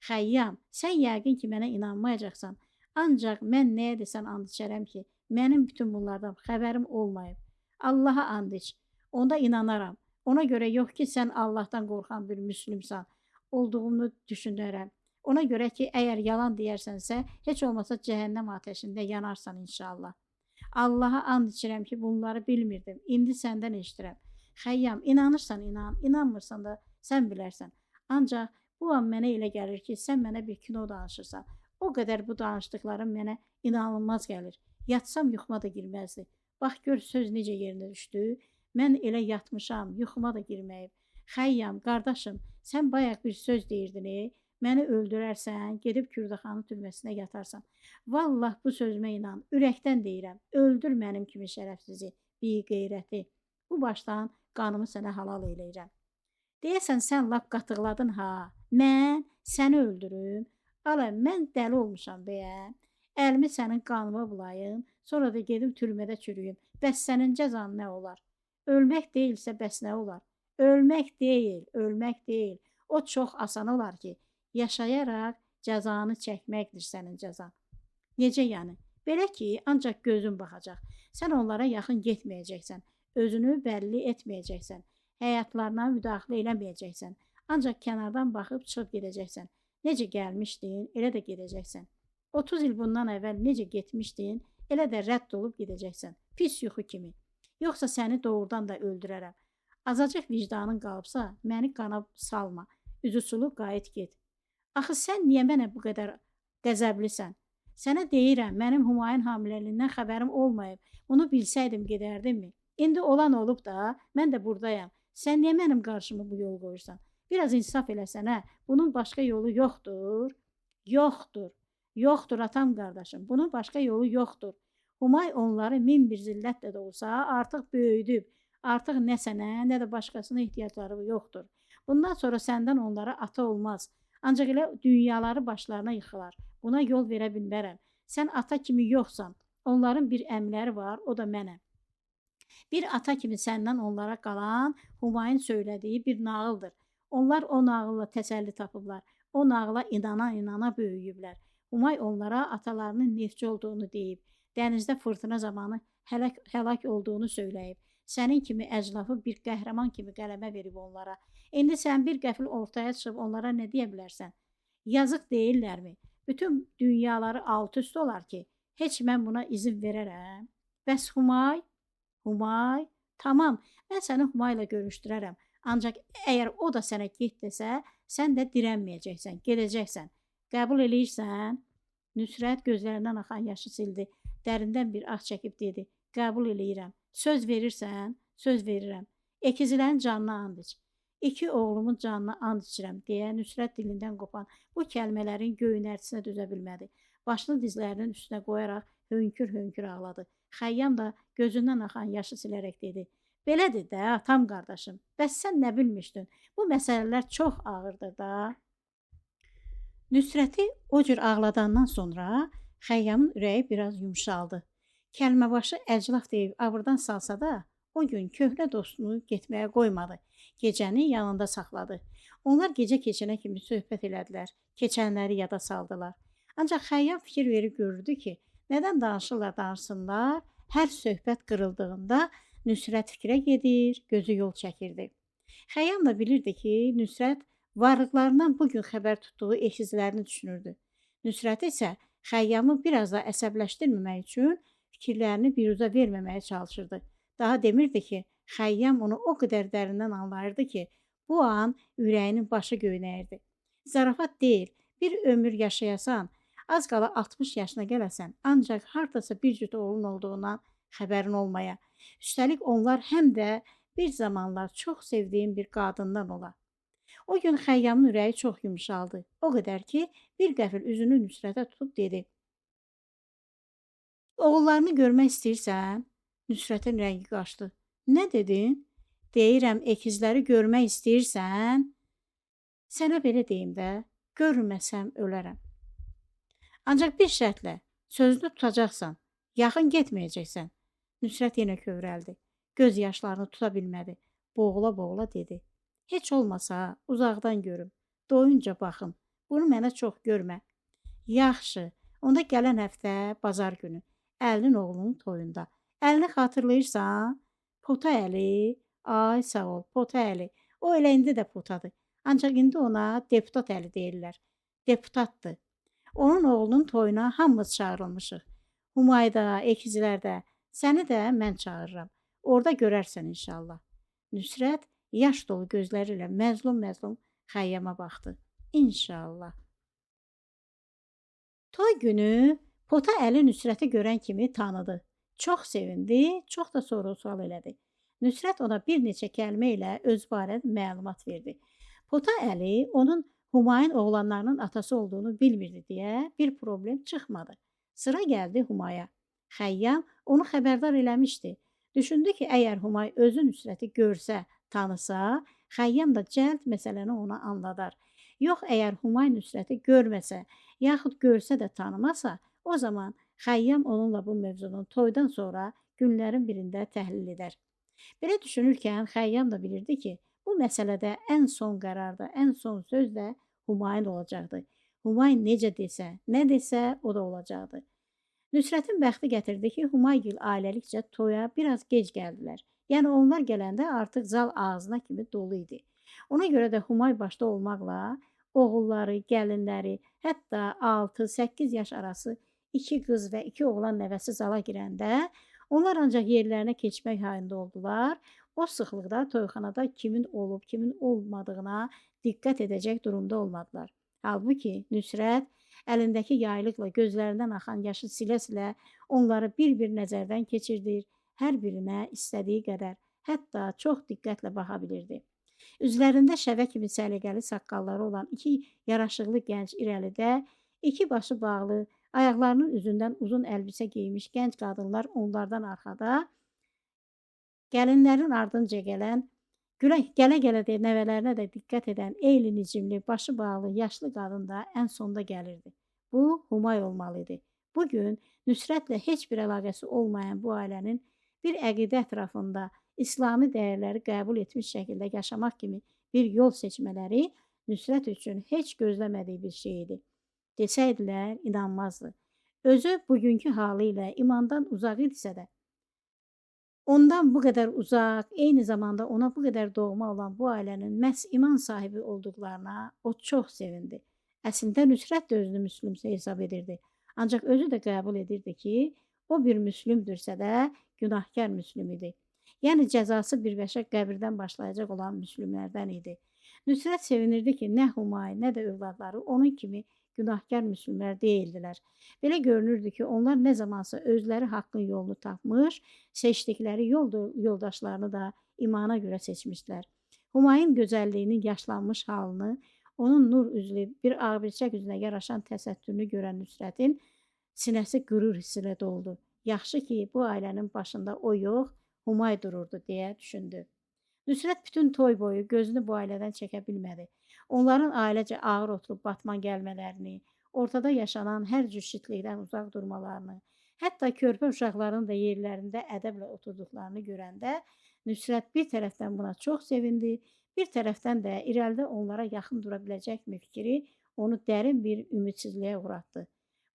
Xəyyam, sən yəqin ki, mənə inanmayacaqsan. Ancaq mən nəyə desən and içərəm ki, mənim bütün bunlardan xəbərim olmayıb. Allaha and iç. Onda inanaram. Ona görə yox ki, sən Allahdan qorxan bir müslümsən olduğunu düşünərəm. Ona görə ki, əgər yalan deyərsənsə, heç olmasa cəhənnəm ateşində yanarsan inşallah. Allaha and içirəm ki, bunları bilmirdim. İndi səndən eşidirəm. Xəyyam, inanırsan inan, inanmırsan da sən bilərsən. Ancaq bu an mənə elə gəlir ki, sən mənə bir kino danışırsan. O qədər bu danışdıqlarım mənə inanılmaz gəlir. Yatsam yuxuma da girməzdi. Bax gör söz necə yerinə düşdü. Mən elə yatmışam, yuxuma da girməyib. Xəyyam, qardaşım, sən bayaq bir söz deyirdin, məni öldürərsən, gedib Kürdaxanın türməsinə yatarsan. Vallah bu sözümə inan, ürəkdən deyirəm, öldür mənim kimi şərəfsizi, bir qeyrəti. Bu başdan qanımı sənə halal eləyirəm. Deyəsən, sən lap qatıqladın ha, mən səni öldürüm. Ala, mən dəli olmuşam beyə. Əlimi sənin qanıma bulayım, sonra da gedib türmədə çürüyüm. Bəs sənin cəzan nə olar? Ölmək deyilsə bəs nə olar? Ölmək deyil. O çox asan olar ki, yaşayaraq cəzanı çəkməkdir sənin cəzan. Necə yəni? Belə ki, ancaq gözün baxacaq. Sən onlara yaxın getməyəcəksən, özünü bəlli etməyəcəksən, həyatlarına müdaxilə eləməyəcəksən. Ancaq kənardan baxıb çıxıb gedəcəksən. Necə gəlmişdin, elə də gedəcəksən. 30 il bundan əvvəl necə getmişdin, elə də rədd olub gedəcəksən. Pis yuxu kimi. Yoxsa səni doğrudan da öldürərəm. Azacıq vicdanın qalıbsa, məni qana salma. Üzü sulu qayıt get. Axı sən niyə mənə bu qədər qəzəblisən? Sənə deyirəm, mənim Humayın hamiləliyindən xəbərim olmayıb. Bunu bilsəydim gedərdimmi? İndi olan olub da, mən də buradayam. Sən niyə mənim qarşıma bu yolu qoyursan? Biraz insaf eləsənə, bunun başqa yolu yoxdur. Yoxdur atam qardaşım, bunun başqa yolu yoxdur. Humay onları min bir zillətlə də olsa artıq böyüdüb. Artıq nə sənə, nə də başqasına ehtiyacları yoxdur. Bundan sonra səndən onlara ata olmaz. Ancaq elə dünyaları başlarına yıxılar. Buna yol verə bilmərəm. Sən ata kimi yoxsan. Onların bir əmləri var, o da mənəm. Bir ata kimi səndən onlara qalan Humayın söylədiyi bir nağıldır. Onlar o nağılla təsəlli tapıblar. O nağıla inana böyüyüblər. Humay onlara atalarının neftçi olduğunu deyib. Dənizdə fırtına zamanı həlak olduğunu söyləyib. Sənin kimi əclafı bir qəhrəman kimi qələmə verib onlara. İndi sən bir qəfil ortaya çıxıb onlara nə deyə bilərsən? Yazıq deyirlərmi? Bütün dünyaları alt-üst olar ki, heç mən buna izin verərəm. Bəs Humay? Tamam, mən səni Huma ilə görüşdürərəm. Ancaq əgər o da sənə get desə, sən də dirənməyəcəksən, gedəcəksən. Qəbul eləyirsən? Nüsrət gözlərindən axan yaşı sildi. Dərindən bir ah çəkib dedi. Qəbul eləyirəm. Söz verirsən? Söz verirəm. Ekizilərin canına and iç. 2 oğlumun canına and içirəm deyə Nüsrət dilindən qopan bu kəlmələrin göyünərtisinə dözə bilmədi. Başını dizlərinin üstünə qoyaraq hönkür-hönkür ağladı. Xəyyam da gözündən axan yaşı silərək dedi. Belədir də, atam qardaşım. Bəs sən nə bilmişdin? Bu məsələlər çox ağırdır da. Nüsrəti o cür ağladandan sonra Xəyyamın ürəyi biraz yumşaldı. Kəlməbaşı əclaf deyib avırdan salsa da, o gün köhnə dostunu getməyə qoymadı. Gecəni yanında saxladı. Onlar gecə keçənə kimi söhbət elədilər. Keçənləri yada saldılar. Ancaq Xəyyam fikir verib görürdü ki, nədən danışırlar danışsınlar, hər söhbət qırıldığında Nüsrət fikrə gedir, gözü yol çəkirdi. Xəyyam da bilirdi ki, Nüsrət varlıqlarından bugün xəbər tutduğu eşizlərini düşünürdü. Nüsrət isə Xəyyamı biraz da əsəbləşdirməmək üçün fikirlərini biruza verməməyə çalışırdı. Daha demirdi ki, Xəyyam onu o qədər dərindən anlayırdı ki, bu an ürəyinin başı göynəyirdi. Zarafat deyil, bir ömür yaşayasan, az qala 60 yaşına gələsən, ancaq hardasa bir cüt oğlun olduğundan xəbərin olmaya. Üstəlik onlar həm də bir zamanlar çox sevdiyin bir qadından ola. O gün Xəyyamın ürəyi çox yumşaldı. O qədər ki, bir qəfil üzünü Nüsrətə tutub dedi. Oğullarını görmək istəyirsən? Nüsrətin rəngi qaçdı. Nə dedin? Deyirəm, ekizləri görmək istəyirsən? Sənə belə deyim də, görməsəm ölərəm. Ancaq bir şərtlə, sözünü tutacaqsan, yaxın getməyəcəksən. Nüsrət yenə kövrəldi. Göz yaşlarını tuta bilmədi. Boğula-boğula dedi. Heç olmasa uzaqdan görüm, doyunca baxım. Bunu mənə çox görmə. Yaxşı, onda gələn həftə bazar günü, Əlinin oğlunun toyunda. Əlini xatırlayırsan? Pota Əli, ay sağ ol, Pota Əli. O elə indi də potadır. Ancaq indi ona deputat Əli deyirlər. Deputatdır. Onun oğlunun toyuna hamımız çağırılmışıq. Humayda, ekizlərdə, səni də mən çağırıram. Orada görərsən inşallah. Nüsrət yaş dolu gözləri ilə məzlum-məzlum Xəyyama baxdı. İnşallah. Toy günü Pota Əli Nüsrəti görən kimi tanıdı. Çox sevindi, çox da soru-sual elədi. Nüsrət ona bir neçə kəlmə ilə öz barədə məlumat verdi. Pota Əli onun Humayın oğlanlarının atası olduğunu bilmirdi deyə bir problem çıxmadı. Sıra gəldi Humaya. Xəyyam onu xəbərdar eləmişdi. Düşündü ki, əgər Humay özü Nüsrəti görsə, tanısa, Xəyyam da cəld məsələni ona anladar. Yox, əgər Humay Nüsrəti görməsə, yaxud görsə də tanımasa, o zaman Xəyyam onunla bu mövzunu toydan sonra günlərin birində təhlil edər. Belə düşünürkən Xəyyam da bilirdi ki, bu məsələdə ən son qərarda, ən son söz də Humayın olacaqdı. Humay necə desə, nə desə, o da olacaqdı. Nüsrətin bəxti gətirdi ki, Humaygil ailəlikcə toya biraz gec gəldilər. Yəni onlar gələndə artıq zal ağzına kimi dolu idi. Ona görə də Humay başda olmaqla oğulları, gəlinləri, hətta 6-8 yaş arası 2 qız və 2 oğlan nəvəsi zala girəndə onlar ancaq yerlərinə keçmək hayında oldular. O sıxlıqda toyxanada kimin olub, kimin olmadığına diqqət edəcək durumda olmadılar. Halbuki Nüsrət əlindəki yaylıqla gözlərindən axan yaşı silə-silə onları bir-bir nəzərdən keçirdir, hər birinə istədiyi qədər, hətta çox diqqətlə baxa bilirdi. Üzlərində şəvə kimi səliqəli saqqalları olan 2 yaraşıqlı gənc irəlidə, 2 başı bağlı, ayaqlarının üzündən uzun əlbisə geymiş gənc qadınlar onlardan arxada, gəlinlərin ardınca gələn, gələ-gələ də nəvələrinə də diqqət edən eyli nicimli, başı bağlı, yaşlı qadın da ən sonda gəlirdi. Bu, Humay olmalı idi. Bugün Nüsrətlə heç bir əlaqəsi olmayan bu ailənin bir əqidə ətrafında İslami dəyərləri qəbul etmiş şəkildə yaşamaq kimi bir yol seçmələri Nüsrət üçün heç gözləmədiyi bir şey idi. Desəydilər, inanmazdı. Özü bugünkü halı ilə imandan uzaq idisə də, ondan bu qədər uzaq, eyni zamanda ona bu qədər doğma olan bu ailənin məhz iman sahibi olduqlarına o çox sevindi. Əslində Nüsrət də özünü müslümsə hesab edirdi. Ancaq özü də qəbul edirdi ki, o bir müslümdürsə də günahkar müslüm idi. Yəni cəzası birbaşa qəbirdən başlayacaq olan müslimlərdən idi. Nüsrət sevinirdi ki, nə Humayun, nə də övladları onun kimi günahkar müslimlər deyildilər. Belə görünürdü ki, onlar nə zamansa özləri haqqın yolunu tapmış, seçdikləri yoldaşlarını da imana görə seçmişdilər. Humayun gözəlliyinin yaşlanmış halını, onun nur üzlü, bir ağbirçək üzünə yaraşan təsəttürünü görən Nüsrətin sinəsi qürur hissi ilə doldu. Yaxşı ki, bu ailənin başında o yox, Humay dururdu deyə düşündü. Nüsrət bütün toy boyu gözünü bu ailədən çəkə bilmədi. Onların ailecə ağır oturub batman gəlmələrini, ortada yaşanan hər cür şitlikdən uzaq durmalarını, hətta körpə uşaqların da yerlərində ədəblə oturduqlarını görəndə Nüsrət bir tərəfdən buna çox sevindi, bir tərəfdən də irəlidə onlara yaxın dura biləcəkmi fikri onu dərin bir ümidsizliyə uğratdı.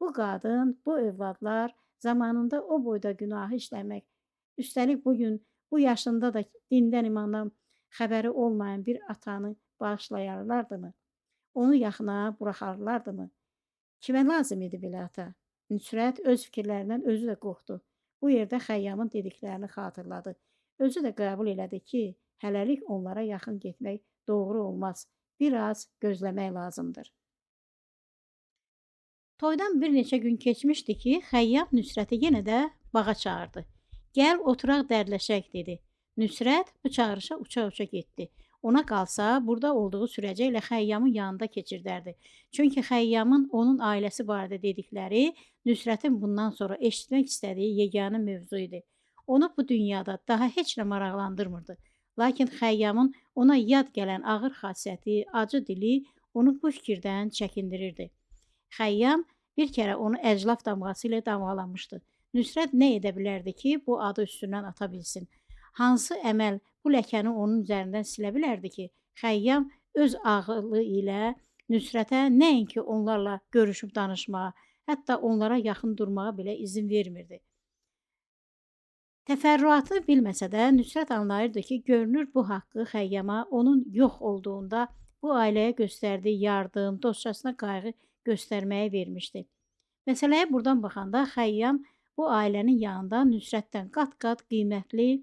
Bu qadın, bu övladlar zamanında o boyda günahı işləmək, üstəlik bugün bu yaşında da dindən imandan xəbəri olmayan bir atanı bağışlayarlardımı? Onu yaxına buraxarlardımı? Kimə lazım idi belə ata? Nüsrət öz fikirlərindən özü də qorxdu. Bu yerdə Xəyyamın dediklərini xatırladı. Özü də qəbul elədi ki, hələlik onlara yaxın getmək doğru olmaz. Biraz gözləmək lazımdır. Toydan bir neçə gün keçmişdi ki, Xəyyam Nüsrəti yenə də bağa çağırdı. Gəl oturaq dərdləşək dedi. Nüsrət bu çağırışa uça-uça getdi. Ona qalsa, burada olduğu sürəcə ilə Xəyyamın yanında keçirdərdi. Çünki Xəyyamın onun ailəsi barədə dedikləri Nüsrətin bundan sonra eşitmək istədiyi yeganə mövzu idi. Onu bu dünyada daha heç nə maraqlandırmırdı. Lakin Xəyyamın ona yad gələn ağır xasiyyəti, acı dili onu bu fikirdən çəkindirirdi. Xəyyam bir kərə onu əclaf damğası ilə damğalamışdı. Nüsrət nə edə bilərdi ki, bu adı üstündən ata bilsin? Hansı əməl bu ləkəni onun üzərindən silə bilərdi ki, Xəyyam öz ağılı ilə Nüsrətə nəinki onlarla görüşüb danışmağa, hətta onlara yaxın durmağa belə izin vermirdi. Təfərrüatını bilməsə də Nüsrət anlayırdı ki, görünür bu haqqı Xəyyama onun yox olduğunda bu ailəyə göstərdiyi yardım, dostcasına qayğı göstərməyə vermişdi. Məsələyə buradan baxanda Xəyyam bu ailənin yanında Nüsrətdən qat-qat qiymətli,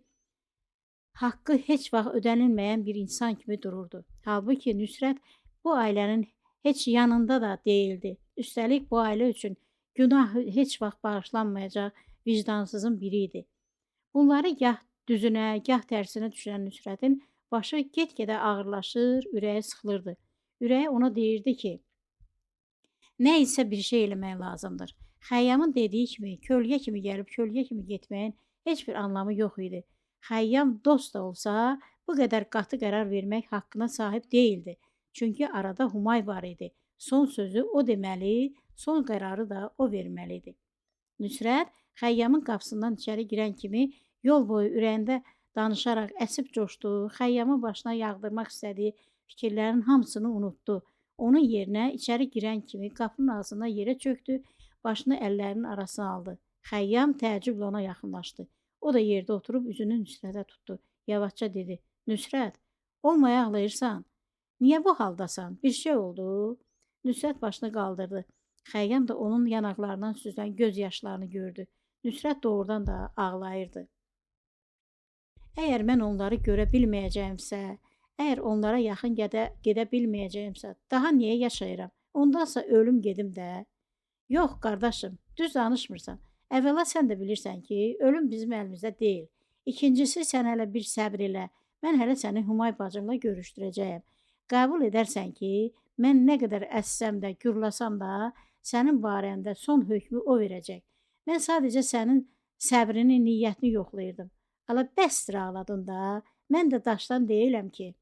haqqı heç vaxt ödənilməyən bir insan kimi dururdu. Halbuki Nüsrət bu ailənin heç yanında da deyildi. Üstəlik bu ailə üçün günah heç vaxt bağışlanmayacaq vicdansızın biri idi. Bunları gah düzünə, gah tərsinə düşən Nüsrətin başı get-gedə ağırlaşır, ürəyi sıxılırdı. Ürəyi ona deyirdi ki, nə isə bir şey eləmək lazımdır. Xəyyamın dediyi kimi, kölgə kimi gəlib, kölgə kimi getməyin heç bir anlamı yox idi. Xəyyam dost da olsa, bu qədər qatı qərar vermək haqqına sahib deyildi. Çünki arada Humay var idi. Son sözü o deməli, son qərarı da o verməli idi. Nüsrət Xəyyamın qapısından içəri girən kimi yol boyu ürəyində danışaraq əsib coşdu, Xəyyamın başına yağdırmaq istədiyi fikirlərin hamısını unutdu. Onun yerinə içəri girən kimi qapının ağzına yerə çöktü, başını əllərinin arasına aldı. Xəyyam təəccüblə ona yaxınlaşdı. O da yerdə oturub üzünü Nüsrətə tutdu. Yavaşca dedi, Nüsrət, olmaya ağlayırsan? Niyə bu haldasan? Bir şey oldu? Nüsrət başını qaldırdı. Xəyyam da onun yanaqlarından süzülən göz yaşlarını gördü. Nüsrət doğrudan da ağlayırdı. Əgər mən onları görə bilməyəcəyimsə, əgər onlara yaxın gedə bilməyəcəyimsə, daha niyə yaşayıram? Ondansa ölüm gedim də. Yox, qardaşım, düz danışmırsan. Əvvəla sən də bilirsən ki, ölüm bizim əlimizdə deyil. İkincisi, sən hələ bir səbr elə. Mən hələ səni Humay bacımla görüşdürəcəyəm. Qəbul edərsən ki, mən nə qədər əssəm də, gürlasam da, sənin barəndə son hökmü o verəcək. Mən sadəcə sənin səbrini, niyyətini yoxlayırdım. Ala bəsdir ağladın da, mən də daşdan deyiləm ki.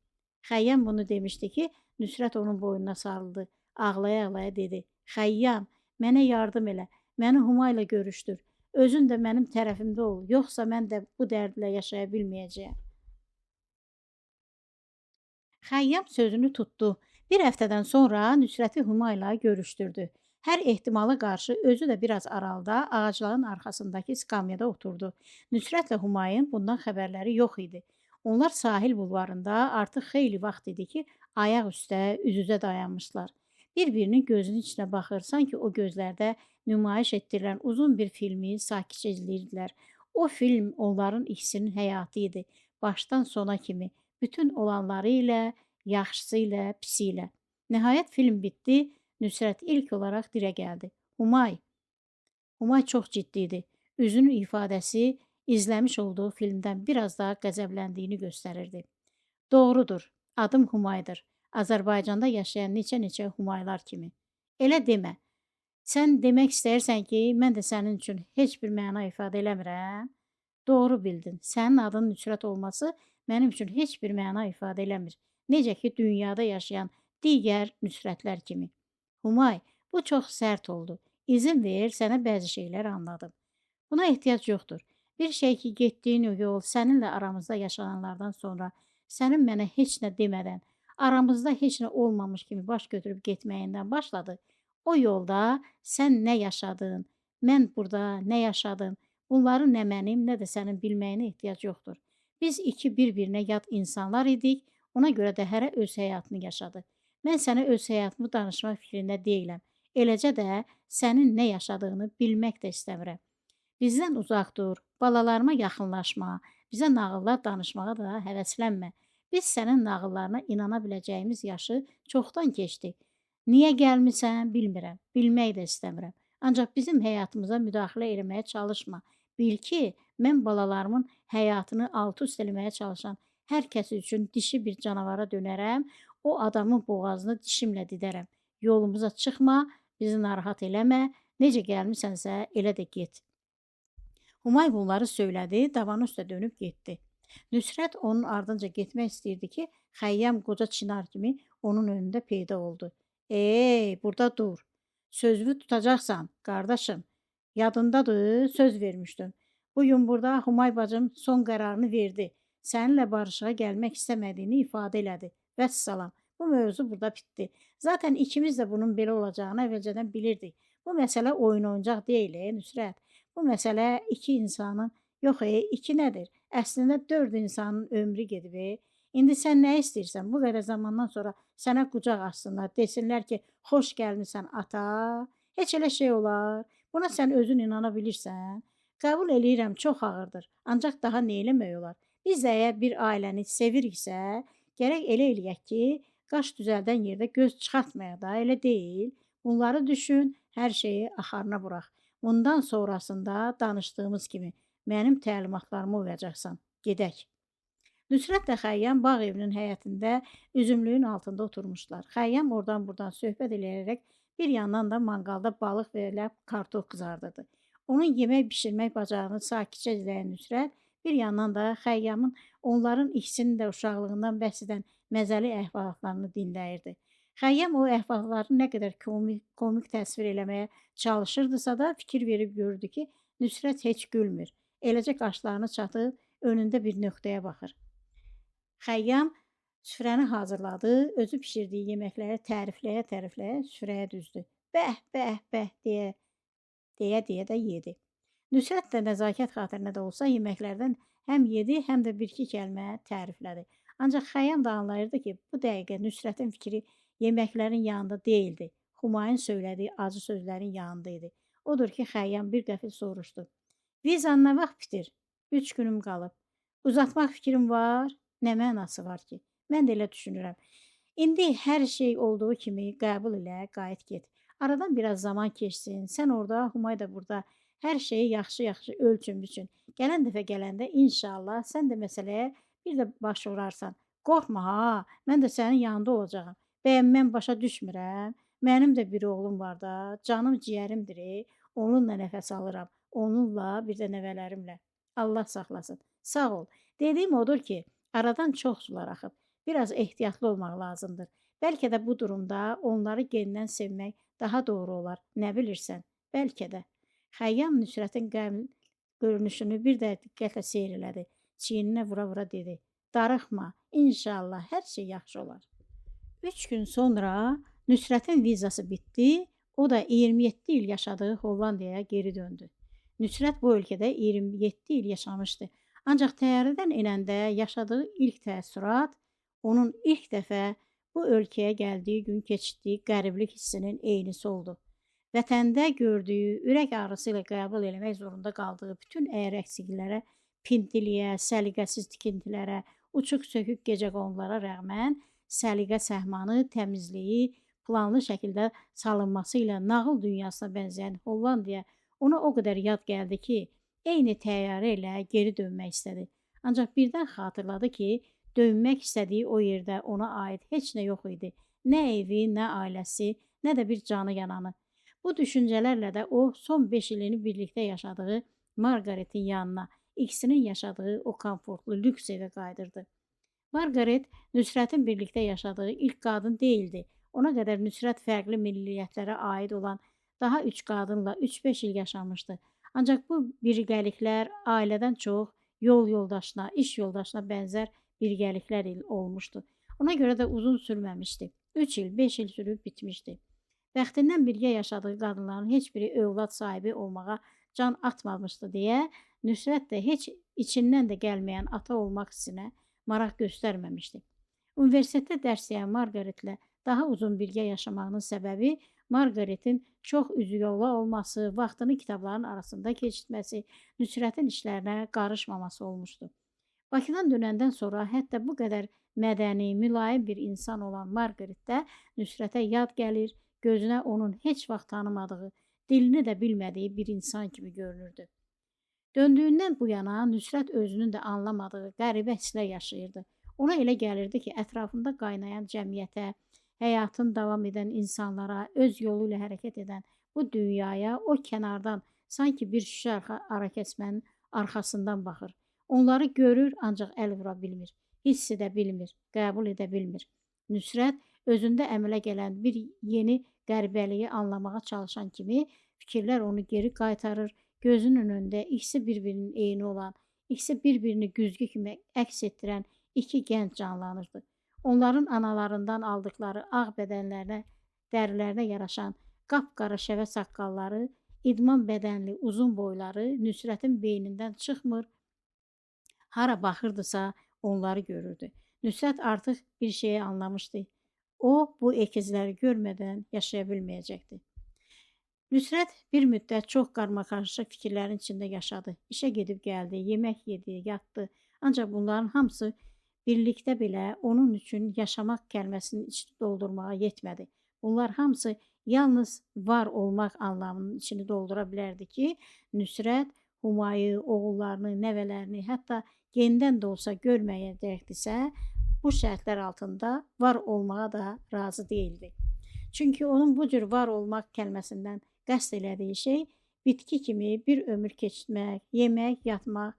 Xəyyam bunu demişdi ki, Nüsrət onun boynuna sarıldı. Ağlaya-ağlaya dedi, Xəyyam, mənə yardım elə, məni Humayla görüşdür. Özün də mənim tərəfimdə ol, yoxsa mən də bu dərdlə yaşaya bilməyəcəyəm. Xəyyam sözünü tutdu. Bir həftədən sonra Nüsrəti Humayla görüşdürdü. Hər ehtimala qarşı özü də biraz aralıda ağacların arxasındakı skamyada oturdu. Nüsrətlə Humayın bundan xəbərləri yox idi. Onlar sahil bulvarında artıq xeyli vaxt idi ki, ayaq üstə üz-üzə dayanmışlar. Bir-birinin gözünün içinə baxır, sanki o gözlərdə nümayiş etdirilən uzun bir filmi sakitcə izləyirdilər. O film onların ikisinin həyatı idi. Başdan sona kimi, bütün olanları ilə, yaxşısı ilə, pisi ilə. Nəhayət film bitdi. Nüsrət ilk olaraq dilə gəldi. Humay. Humay çox ciddi idi. Üzünün ifadəsi izləmiş olduğu filmdən biraz daha qəzəbləndiyini göstərirdi. Doğrudur, adım Humaydır. Azərbaycanda yaşayan neçə-neçə Humaylar kimi. Elə demə. Sən demək istəyirsən ki, mən də sənin üçün heç bir məna ifadə eləmirəm? Doğru bildin. Sənin adının Nüsrət olması mənim üçün heç bir məna ifadə eləmir. Necə ki, dünyada yaşayan digər Nüsrətlər kimi. Humay, bu çox sərt oldu. İzin ver, sənə bəzi şeylər anladım. Buna ehtiyac yoxdur. Bir şey ki, getdiyin o yol səninlə aramızda yaşananlardan sonra sənin mənə heç nə demədən, aramızda heç nə olmamış kimi baş götürüb getməyindən başladı. O yolda sən nə yaşadın, mən burada nə yaşadım, bunları nə mənim, nə də sənin bilməyinə ehtiyac yoxdur. Biz iki bir-birinə yad insanlar idik, ona görə də hərə öz həyatını yaşadı. Mən sənə öz həyatımı danışmaq fikrində deyiləm. Eləcə də sənin nə yaşadığını bilmək də istəmirəm. Bizdən uzaq dur, balalarıma yaxınlaşma, bizə nağıllar danışmağa da həvəslənmə. Biz sənin nağıllarına inana biləcəyimiz yaşı çoxdan keçdik. Niyə gəlmisən bilmirəm, bilmək də istəmirəm. Ancaq bizim həyatımıza müdaxilə etməyə çalışma. Bil ki, mən balalarımın həyatını alt-üst eləməyə çalışan hər kəs üçün dişi bir canavara dönərəm, o adamın boğazını dişimlə didərəm. Yolumuza çıxma, bizi narahat eləmə, necə gəlmisənsə elə də get. Humay bunları söylədi, davanı üstə dönüb getdi. Nüsrət onun ardınca getmək istəyirdi ki, Xəyyam qoca çınar kimi onun önündə peyda oldu. Ey, burada dur. Sözünü tutacaqsan, qardaşım. Yadındadır, söz vermişdin. Bugün burada Humay bacım son qərarını verdi. Səninlə barışığa gəlmək istəmədiyini ifadə elədi. Vəssalam. Bu mövzu burada bitdi. Zaten ikimiz də bunun belə olacağını əvvəlcədən bilirdik. Bu məsələ oyun oyuncaq deyil, Nüsrət. Bu məsələ iki insanın, yox, iki nədir? Əslində 4 insanın ömrü gedib. İndi sən nə istəyirsən? Bu qədər zamandan sonra sənə qucaq açsınlar, desinlər ki, xoş gəlmisən ata. Heç elə şey olar. Buna sən özün inana bilirsən. Qəbul eləyirəm, çox ağırdır. Ancaq daha nə eləmək olar? Biz də əgər bir ailəni seviriksə, gərək elə eləyək ki, qaş düzəldən yerdə göz çıxartmayaq da, elə deyil. Bunları düşün, hər şeyi axarına burax. Bundan sonrasında danışdığımız kimi mənim təlimatlarıma uyacaqsan. Gedək. Nüsrət də Xəyyam bağ evinin həyətində üzümlüyün altında oturmuşlar. Xəyyam oradan-buradan söhbət eləyərək bir yandan da manqalda balıq və kartof qızardırdı. Onun yemək bişirmək bacarığını sakitcə izləyən Nüsrət bir yandan da Xəyyamın onların ikisinin də uşaqlığından bəhs edən məzəli əhvalatlarını dinləyirdi. Xəyyam o əhvalatları nə qədər komik təsvir eləməyə çalışırdısa da fikir verib gördü ki, Nüsrət heç gülmür. Eləcə qaşlarını çatıb önündə bir nöqtəyə baxır. Xəyyam süfrəni hazırladı, özü pişirdiyi yeməkləri tərifləyə süfrəyə düzdü. Bəh, bəh, bəh deyə də yedi. Nüsrət də nəzakət xatirinə də olsa yeməklərdən həm yedi, həm də bir-iki kəlmə təriflədi. Ancaq Xəyyam da anlayırdı ki, bu dəqiqə Nüsrətin fikri yeməklərin yanında deyildi. Humayın söylədiyi acı sözlərin yanında idi. Odur ki, Xəyyam bir qəfil soruşdu. Vizan nə vaxt bitir? 3 günüm qalıb. Uzatmaq fikrim var. Nə mənası var ki? Mən də elə düşünürəm. İndi hər şey olduğu kimi qəbul ilə qayıt get. Aradan biraz zaman keçsin. Sən orada, Humay da burada. Hər şeyi yaxşı-yaxşı ölçün biçün. Gələn dəfə gələndə inşallah sən də məsələyə bir də baş vurarsan. Qorxma ha, mən də sənin yanında olacağım. Bəyəm mən başa düşmürəm. Mənim də bir oğlum var da, canım ciyərimdir. Onunla nəfəs alıram. Onunla, bir də nəvələrimlə. Allah saxlasın. Sağ ol. Dediyim odur ki, aradan çox sular axıb. Biraz ehtiyatlı olmaq lazımdır. Bəlkə də bu durumda onları genindən sevmək daha doğru olar. Nə bilirsən? Bəlkə də. Xəyyam Nüsrətin görünüşünü bir də diqqətlə seyr elədi. Çiyninə vura-vura dedi. Darıxma, inşallah hər şey yaxşı olar. 3 gün sonra Nüsrətin vizası bitdi. O da 27 il yaşadığı Hollandiyaya geri döndü. Nüsrət bu ölkədə 27 il yaşamışdı. Ancaq təyyarədən enəndə yaşadığı ilk təəssürat onun ilk dəfə bu ölkəyə gəldiyi gün keçirdiyi qəriblik hissinin eynisi oldu. vətəndə gördüyü ürək ağrısı ilə qəbul eləmək zorunda qaldığı bütün əyər-əksiliklərə, pintiliyə, səliqəsiz tikintilərə, uçuq-sökük gecəqondulara rəğmən səliqə səhmanı, təmizliyi, planlı şəkildə salınması ilə nağıl dünyasına bənzəyən Hollandiya ona o qədər yad gəldi ki, eyni təyyarə ilə geri dönmək istədi. Ancaq birdən xatırladı ki, dönmək istədiyi o yerdə ona aid heç nə yox idi. Nə evi, nə ailəsi, nə də bir canı yananı. Bu düşüncələrlə də o son 5 ilini birlikdə yaşadığı Margaretin yanına, ikisinin yaşadığı o komfortlu lüks evə qayıdırdı. Margaret, Nüsrətin birlikdə yaşadığı ilk qadın deyildi. Ona qədər Nüsrət fərqli milliyyətlərə aid olan daha 3 qadınla 3-5 il yaşamışdı. Ancaq bu birgəliklər ailədən çox yol yoldaşına, iş yoldaşına bənzər birgəliklər olmuşdu. Ona görə də uzun sürməmişdi. 3 il, 5 il sürüb bitmişdi. Bəxtindən birgə yaşadığı qadınların heç biri övlad sahibi olmağa can atmamışdı deyə Nüsrət də heç içindən də gəlməyən ata olmaq hissinə maraq göstərməmişdi. Universitetdə dərs deyən Margaretlə daha uzun birgə yaşamağının səbəbi Margaretin çox üzüyolla olması, vaxtını kitabların arasında keçirtməsi, Nüsrətin işlərinə qarışmaması olmuşdu. Bakıdan dönəndən sonra hətta bu qədər mədəni, mülayim bir insan olan Margaret də Nüsrətə yad gəlir, gözünə onun heç vaxt tanımadığı, dilini də bilmədiyi bir insan kimi görünürdü. Döndüyündən bu yana Nüsrət özünün də anlamadığı qəribə hisslər yaşayırdı. Ona elə gəlirdi ki, ətrafında qaynayan cəmiyyətə, həyatın davam edən insanlara, öz yolu ilə hərəkət edən bu dünyaya o kənardan sanki bir şüşə arakəsmənin arxasından baxır. Onları görür, ancaq əl vura bilmir, hiss edə bilmir, qəbul edə bilmir. Nüsrət özündə əmələ gələn bir yeni qəribəliyi anlamağa çalışan kimi fikirlər onu geri qaytarır, gözünün önündə ikisi bir-birinin eyni olan, ikisi bir-birini güzgü kimi əks etdirən iki gənc canlanırdı. Onların analarından aldıqları ağ bədənlərinə, dərilərinə yaraşan qapqara şəvə saqqalları, idman bədənli uzun boyları Nüsrətin beynindən çıxmır, hara baxırdısa onları görürdü. Nüsrət artıq bir şeyi anlamışdı. O, bu ekizləri görmədən yaşaya bilməyəcəkdi. Nüsrət bir müddət çox qarmakarışıq fikirlərin içində yaşadı. İşə gedib gəldi, yemək yedi, yatdı. Ancaq bunların hamısı birlikdə belə onun üçün yaşamaq kəlməsinin içini doldurmağa yetmədi. Bunlar hamısı yalnız var olmaq anlamının içini doldura bilərdi ki, Nüsrət Humayı, oğullarını, nəvələrini, hətta yenidən də olsa görməyəcəkdisə, bu şərtlər altında var olmağa da razı deyildi. Çünki onun bu cür var olmaq kəlməsindən qəsd elədiyi şey bitki kimi bir ömür keçirmək, yemək, yatmaq,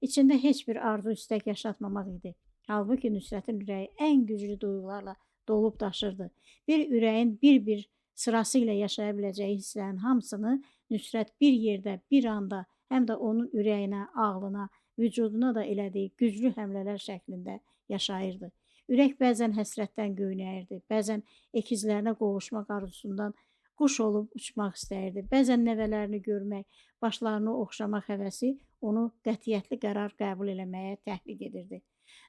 içində heç bir arzu istək yaşatmamaq idi. Halbuki Nüsrətin ürəyi ən güclü duyğularla dolub daşırdı. Bir ürəyin bir-bir sırası ilə yaşaya biləcəyi hisslərin hamısını Nüsrət bir yerdə, bir anda, həm də onun ürəyinə, ağlına, vücuduna da elədiyi güclü həmlələr şəklində yaşayırdı. Ürək bəzən həsrətdən göynəyirdi, bəzən ekizlərinə qovuşmaq arzusundan quş olub uçmaq istəyirdi, bəzən nəvələrini görmək, başlarını oxşamaq həvəsi onu qətiyyətli qərar qəbul eləməyə təhrik edirdi.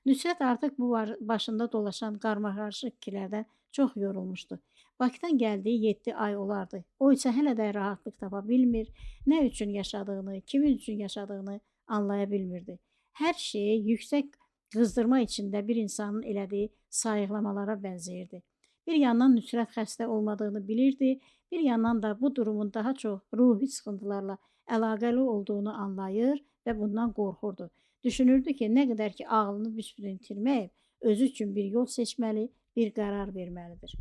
Nüsrət artıq bu başında dolaşan qarmakarışıq fikirlərdən çox yorulmuşdu. Bakıdan gəldiyi 7 ay olardı. O isə hələ də rahatlıq tapa bilmir, nə üçün yaşadığını, kimin üçün yaşadığını anlaya bilmirdi. Hər şeyi yüksək qızdırma içində bir insanın elədiyi sayıqlamalara bənzəyirdi. Bir yandan Nüsrət xəstə olmadığını bilirdi, bir yandan da bu durumun daha çox ruhi sıxıntılarla əlaqəli olduğunu anlayır və bundan qorxurdu. Düşünürdü ki, nə qədər ki ağlını büsbütün itirməyib, özü üçün bir yol seçməli, bir qərar verməlidir.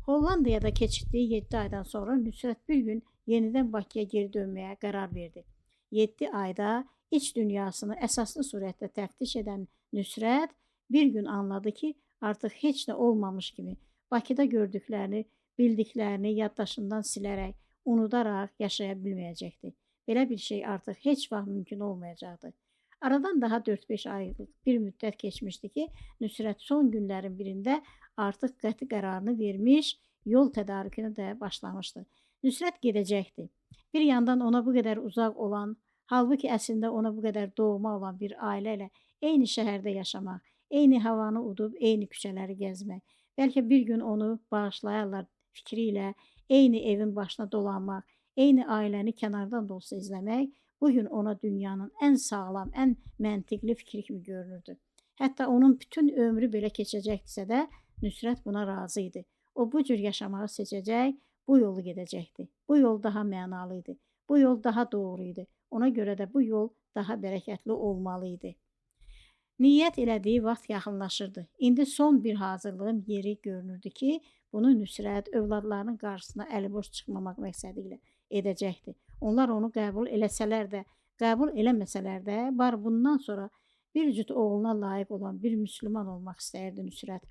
Hollandiyada keçirdiyi 7 aydan sonra Nüsrət bir gün yenidən Bakıya geri dönməyə qərar verdi. 7 ayda iç dünyasını əsaslı surətdə təftiş edən Nüsrət bir gün anladı ki, artıq heç nə olmamış kimi Bakıda gördüklərini, bildiklərini yaddaşından silərək, unudaraq yaşaya bilməyəcəkdi. Belə bir şey artıq heç vaxt mümkün olmayacaqdı. Aradan daha 4-5 aylıq bir müddət keçmişdi ki, Nüsrət son günlərin birində artıq qəti qərarını vermiş, yol tədarükünü də başlamışdı. Nüsrət gedəcəkdi. Bir yandan ona bu qədər uzaq olan, halbuki əslində ona bu qədər doğma olan bir ailə ilə eyni şəhərdə yaşamaq, eyni havanı udub, eyni küçələri gəzmək, bəlkə bir gün onu bağışlayarlar fikri ilə eyni evin başına dolanmaq, eyni ailəni kənardan da olsa izləmək bu gün ona dünyanın ən sağlam, ən məntiqli fikri kimi görünürdü. Hətta onun bütün ömrü belə keçəcəkdisə də Nüsrət buna razı idi. O bu cür yaşamağı seçəcək, bu yolu gedəcəkdi. Bu yol daha mənalı idi. Bu yol daha doğru idi. Ona görə də bu yol daha bərəkətli olmalı idi. Niyyət elədiyi vaxt yaxınlaşırdı. İndi son bir hazırlığın yeri görünürdü ki, bunu Nüsrət övladlarının qarşısına əliboş çıxmamaq məqsədi ilə edəcəkdi. Onlar onu qəbul eləsələr də, qəbul eləməsələr də, bar bundan sonra bir cüt oğluna layiq olan bir müsəlman olmaq istəyirdi Nüsrət.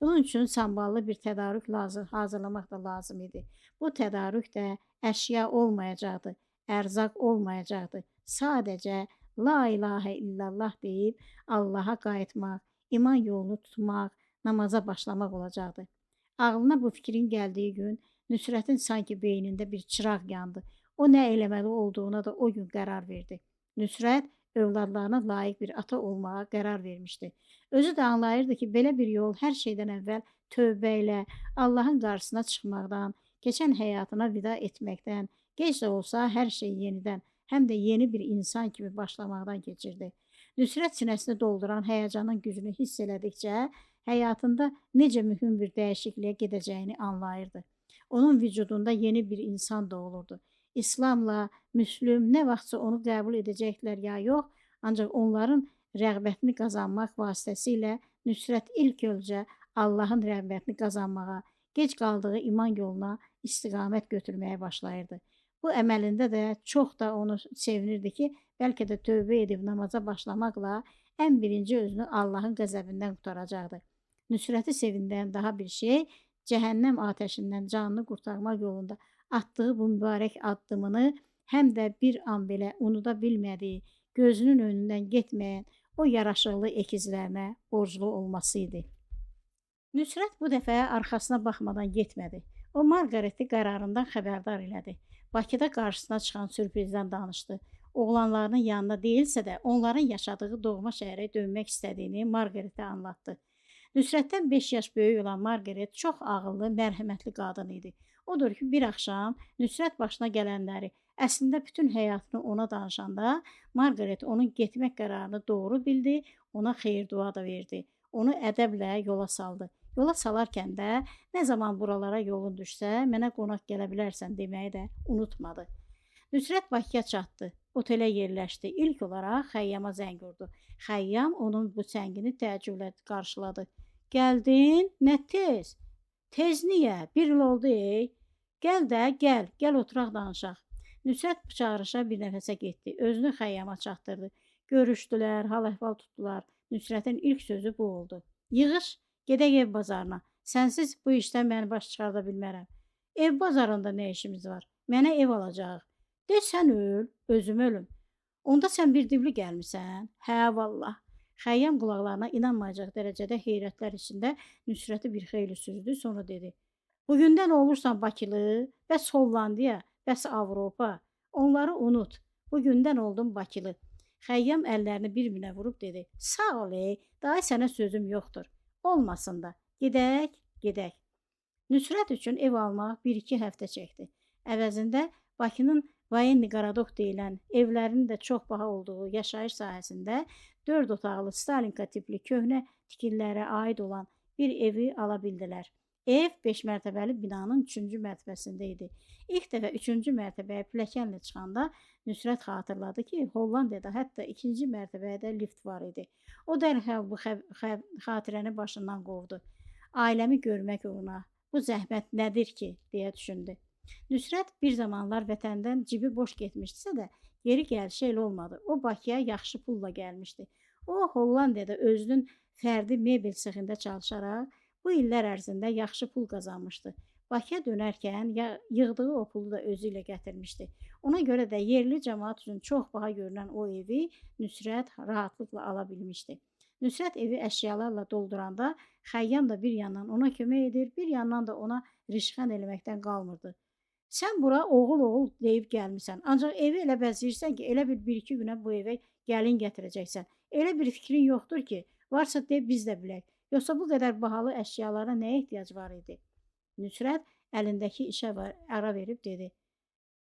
Bunun üçün samballı bir tədarük hazırlamaq da lazım idi. Bu tədarük də əşya olmayacaqdı, ərzaq olmayacaqdı. Sadəcə la ilahə illallah deyib Allaha qayıtmaq, iman yolunu tutmaq, namaza başlamaq olacaqdı. Ağlına bu fikrin gəldiyi gün Nüsrətin sanki beynində bir çıraq yandı. O nə eləməli olduğuna da o gün qərar verdi. Nüsrət övladlarına layiq bir ata olmağa qərar vermişdi. Özü də anlayırdı ki, belə bir yol hər şeydən əvvəl tövbə ilə Allahın qarşısına çıxmaqdan, keçən həyatına vida etməkdən, gec də olsa hər şey yenidən, həm də yeni bir insan kimi başlamaqdan keçirdi. Nüsrət sinəsini dolduran həyəcanın gücünü hiss elədikcə, həyatında necə mühüm bir dəyişikliyə gedəcəyini anlayırdı. Onun vücudunda yeni bir insan doğulurdu. İslamla, Müslüm nə vaxtsa onu qəbul edəcəklər ya yox, ancaq onların rəğbətini qazanmaq vasitəsilə Nüsrət ilk öncə Allahın rəğbətini qazanmağa, gec qaldığı iman yoluna istiqamət götürməyə başlayırdı. Bu əməlində də çox da onu sevinirdi ki, bəlkə də tövbə edib namaza başlamaqla ən birinci özünü Allahın qəzəbindən qurtaracaqdı. Nüsrəti sevindən daha bir şey, cəhənnəm atəşindən canını qurtarmaq yolunda atdığı bu mübarək addımını həm də bir an belə unuda bilmədiyi, gözünün önündən getməyən o yaraşıqlı əkizlərinə borclu olması idi. Nüsrət bu dəfə arxasına baxmadan getmədi. O Margareti qərarından xəbərdar elədi. Bakıda qarşısına çıxan sürprizdən danışdı. Oğlanlarının yanında deyilsə də onların yaşadığı doğma şəhərə dönmək istədiyini Margaretə anlattı. Nüsrətdən 5 yaş böyük olan Margaret çox ağıllı, mərhəmətli qadın idi. Odur ki, bir axşam Nüsrət başına gələnləri, əslində bütün həyatını ona danışanda Margaret onun getmək qərarını doğru bildi, ona xeyir-dua da verdi. Onu ədəblə yola saldı. Yola salarkən də nə zaman buralara yolun düşsə, mənə qonaq gələ bilərsən deməyi də unutmadı. Nüsrət Bakıya çatdı. Otelə yerləşdi. İlk olaraq Xəyyama zəng vurdu. Xəyyam onun bu zəngini təəccüblə qarşıladı. Gəldin? Nə tez? Tez niyə? Bir il oldu ey. Gəl də, gəl oturaq danışaq. Nüsrət bu çağırışa bir nəfəsə getdi. Özünü Xəyyama çatdırdı. Görüşdülər, hal-əhval tutdular. Nüsrətin ilk sözü bu oldu. Yığış, gedək ev bazarına. Sənsiz bu işdən məni baş çıxarda bilmərəm. Ev bazarında nə işimiz var? Mənə ev alacaq. De sən öl, özüm ölüm. Onda sən bir dibli gəlmisən? Hə, vallah. Xəyyam qulaqlarına inanmayacaq dərəcədə heyrətlər içində Nüsrəti bir xeyli süzdü, sonra dedi. Bugündən olursan Bakılı, bəs Hollandiya, bəs Avropa. Onları unut. Bugündən oldum Bakılı. Xəyyam əllərini bir-birinə vurub dedi. Sağ ol ey, daha sənə sözüm yoxdur. Olmasın da. Gedək. Nüsrət üçün ev almaq 1-2 həftə çəkdi. Əvəzində Bakının Vayenni Qaradok deyilən evlərinin də çox baha olduğu yaşayış sahəsində 4 otaqlı Stalinka tipli köhnə tikililərə aid olan bir evi ala bildilər. Ev 5 mərtəbəli binanın 3-cü mərtəbəsində idi. İlk dəfə 3-cü mərtəbəyə pilləkənlə çıxanda Nüsrət xatırladı ki, Hollandiyada hətta 2-ci mərtəbədə lift var idi. O dərhal bu xatirəni başından qovdu. Ailəmi görmək uğruna bu zəhmət nədir ki, deyə düşündü. Nüsrət bir zamanlar vətəndən cibi boş getmişdisə də, geri gəlişi elə olmadı. O Bakıya yaxşı pulla gəlmişdi. O Hollandiyada özünün fərdi mebel sexində çalışaraq bu illər ərzində yaxşı pul qazanmışdı. Bakıya dönərkən yığdığı o pulu da özü ilə gətirmişdi. Ona görə də yerli cəmaət üçün çox baha görünən o evi Nüsrət rahatlıqla ala bilmişdi. Nüsrət evi əşyalarla dolduranda Xəyyam da bir yandan ona kömək edir, bir yandan da ona rişxən eləməkdən qalmırdı. Sən bura oğul deyib gəlmisən, ancaq evi elə bəzəyirsən ki, elə bir-iki günə bu evə gəlin gətirəcəksən. Elə bir fikrin yoxdur ki, varsa de biz də bilək. Yoxsa bu qədər bahalı əşyalara nəyə ehtiyac var idi? Nüsrət əlindəki işə ara verib dedi: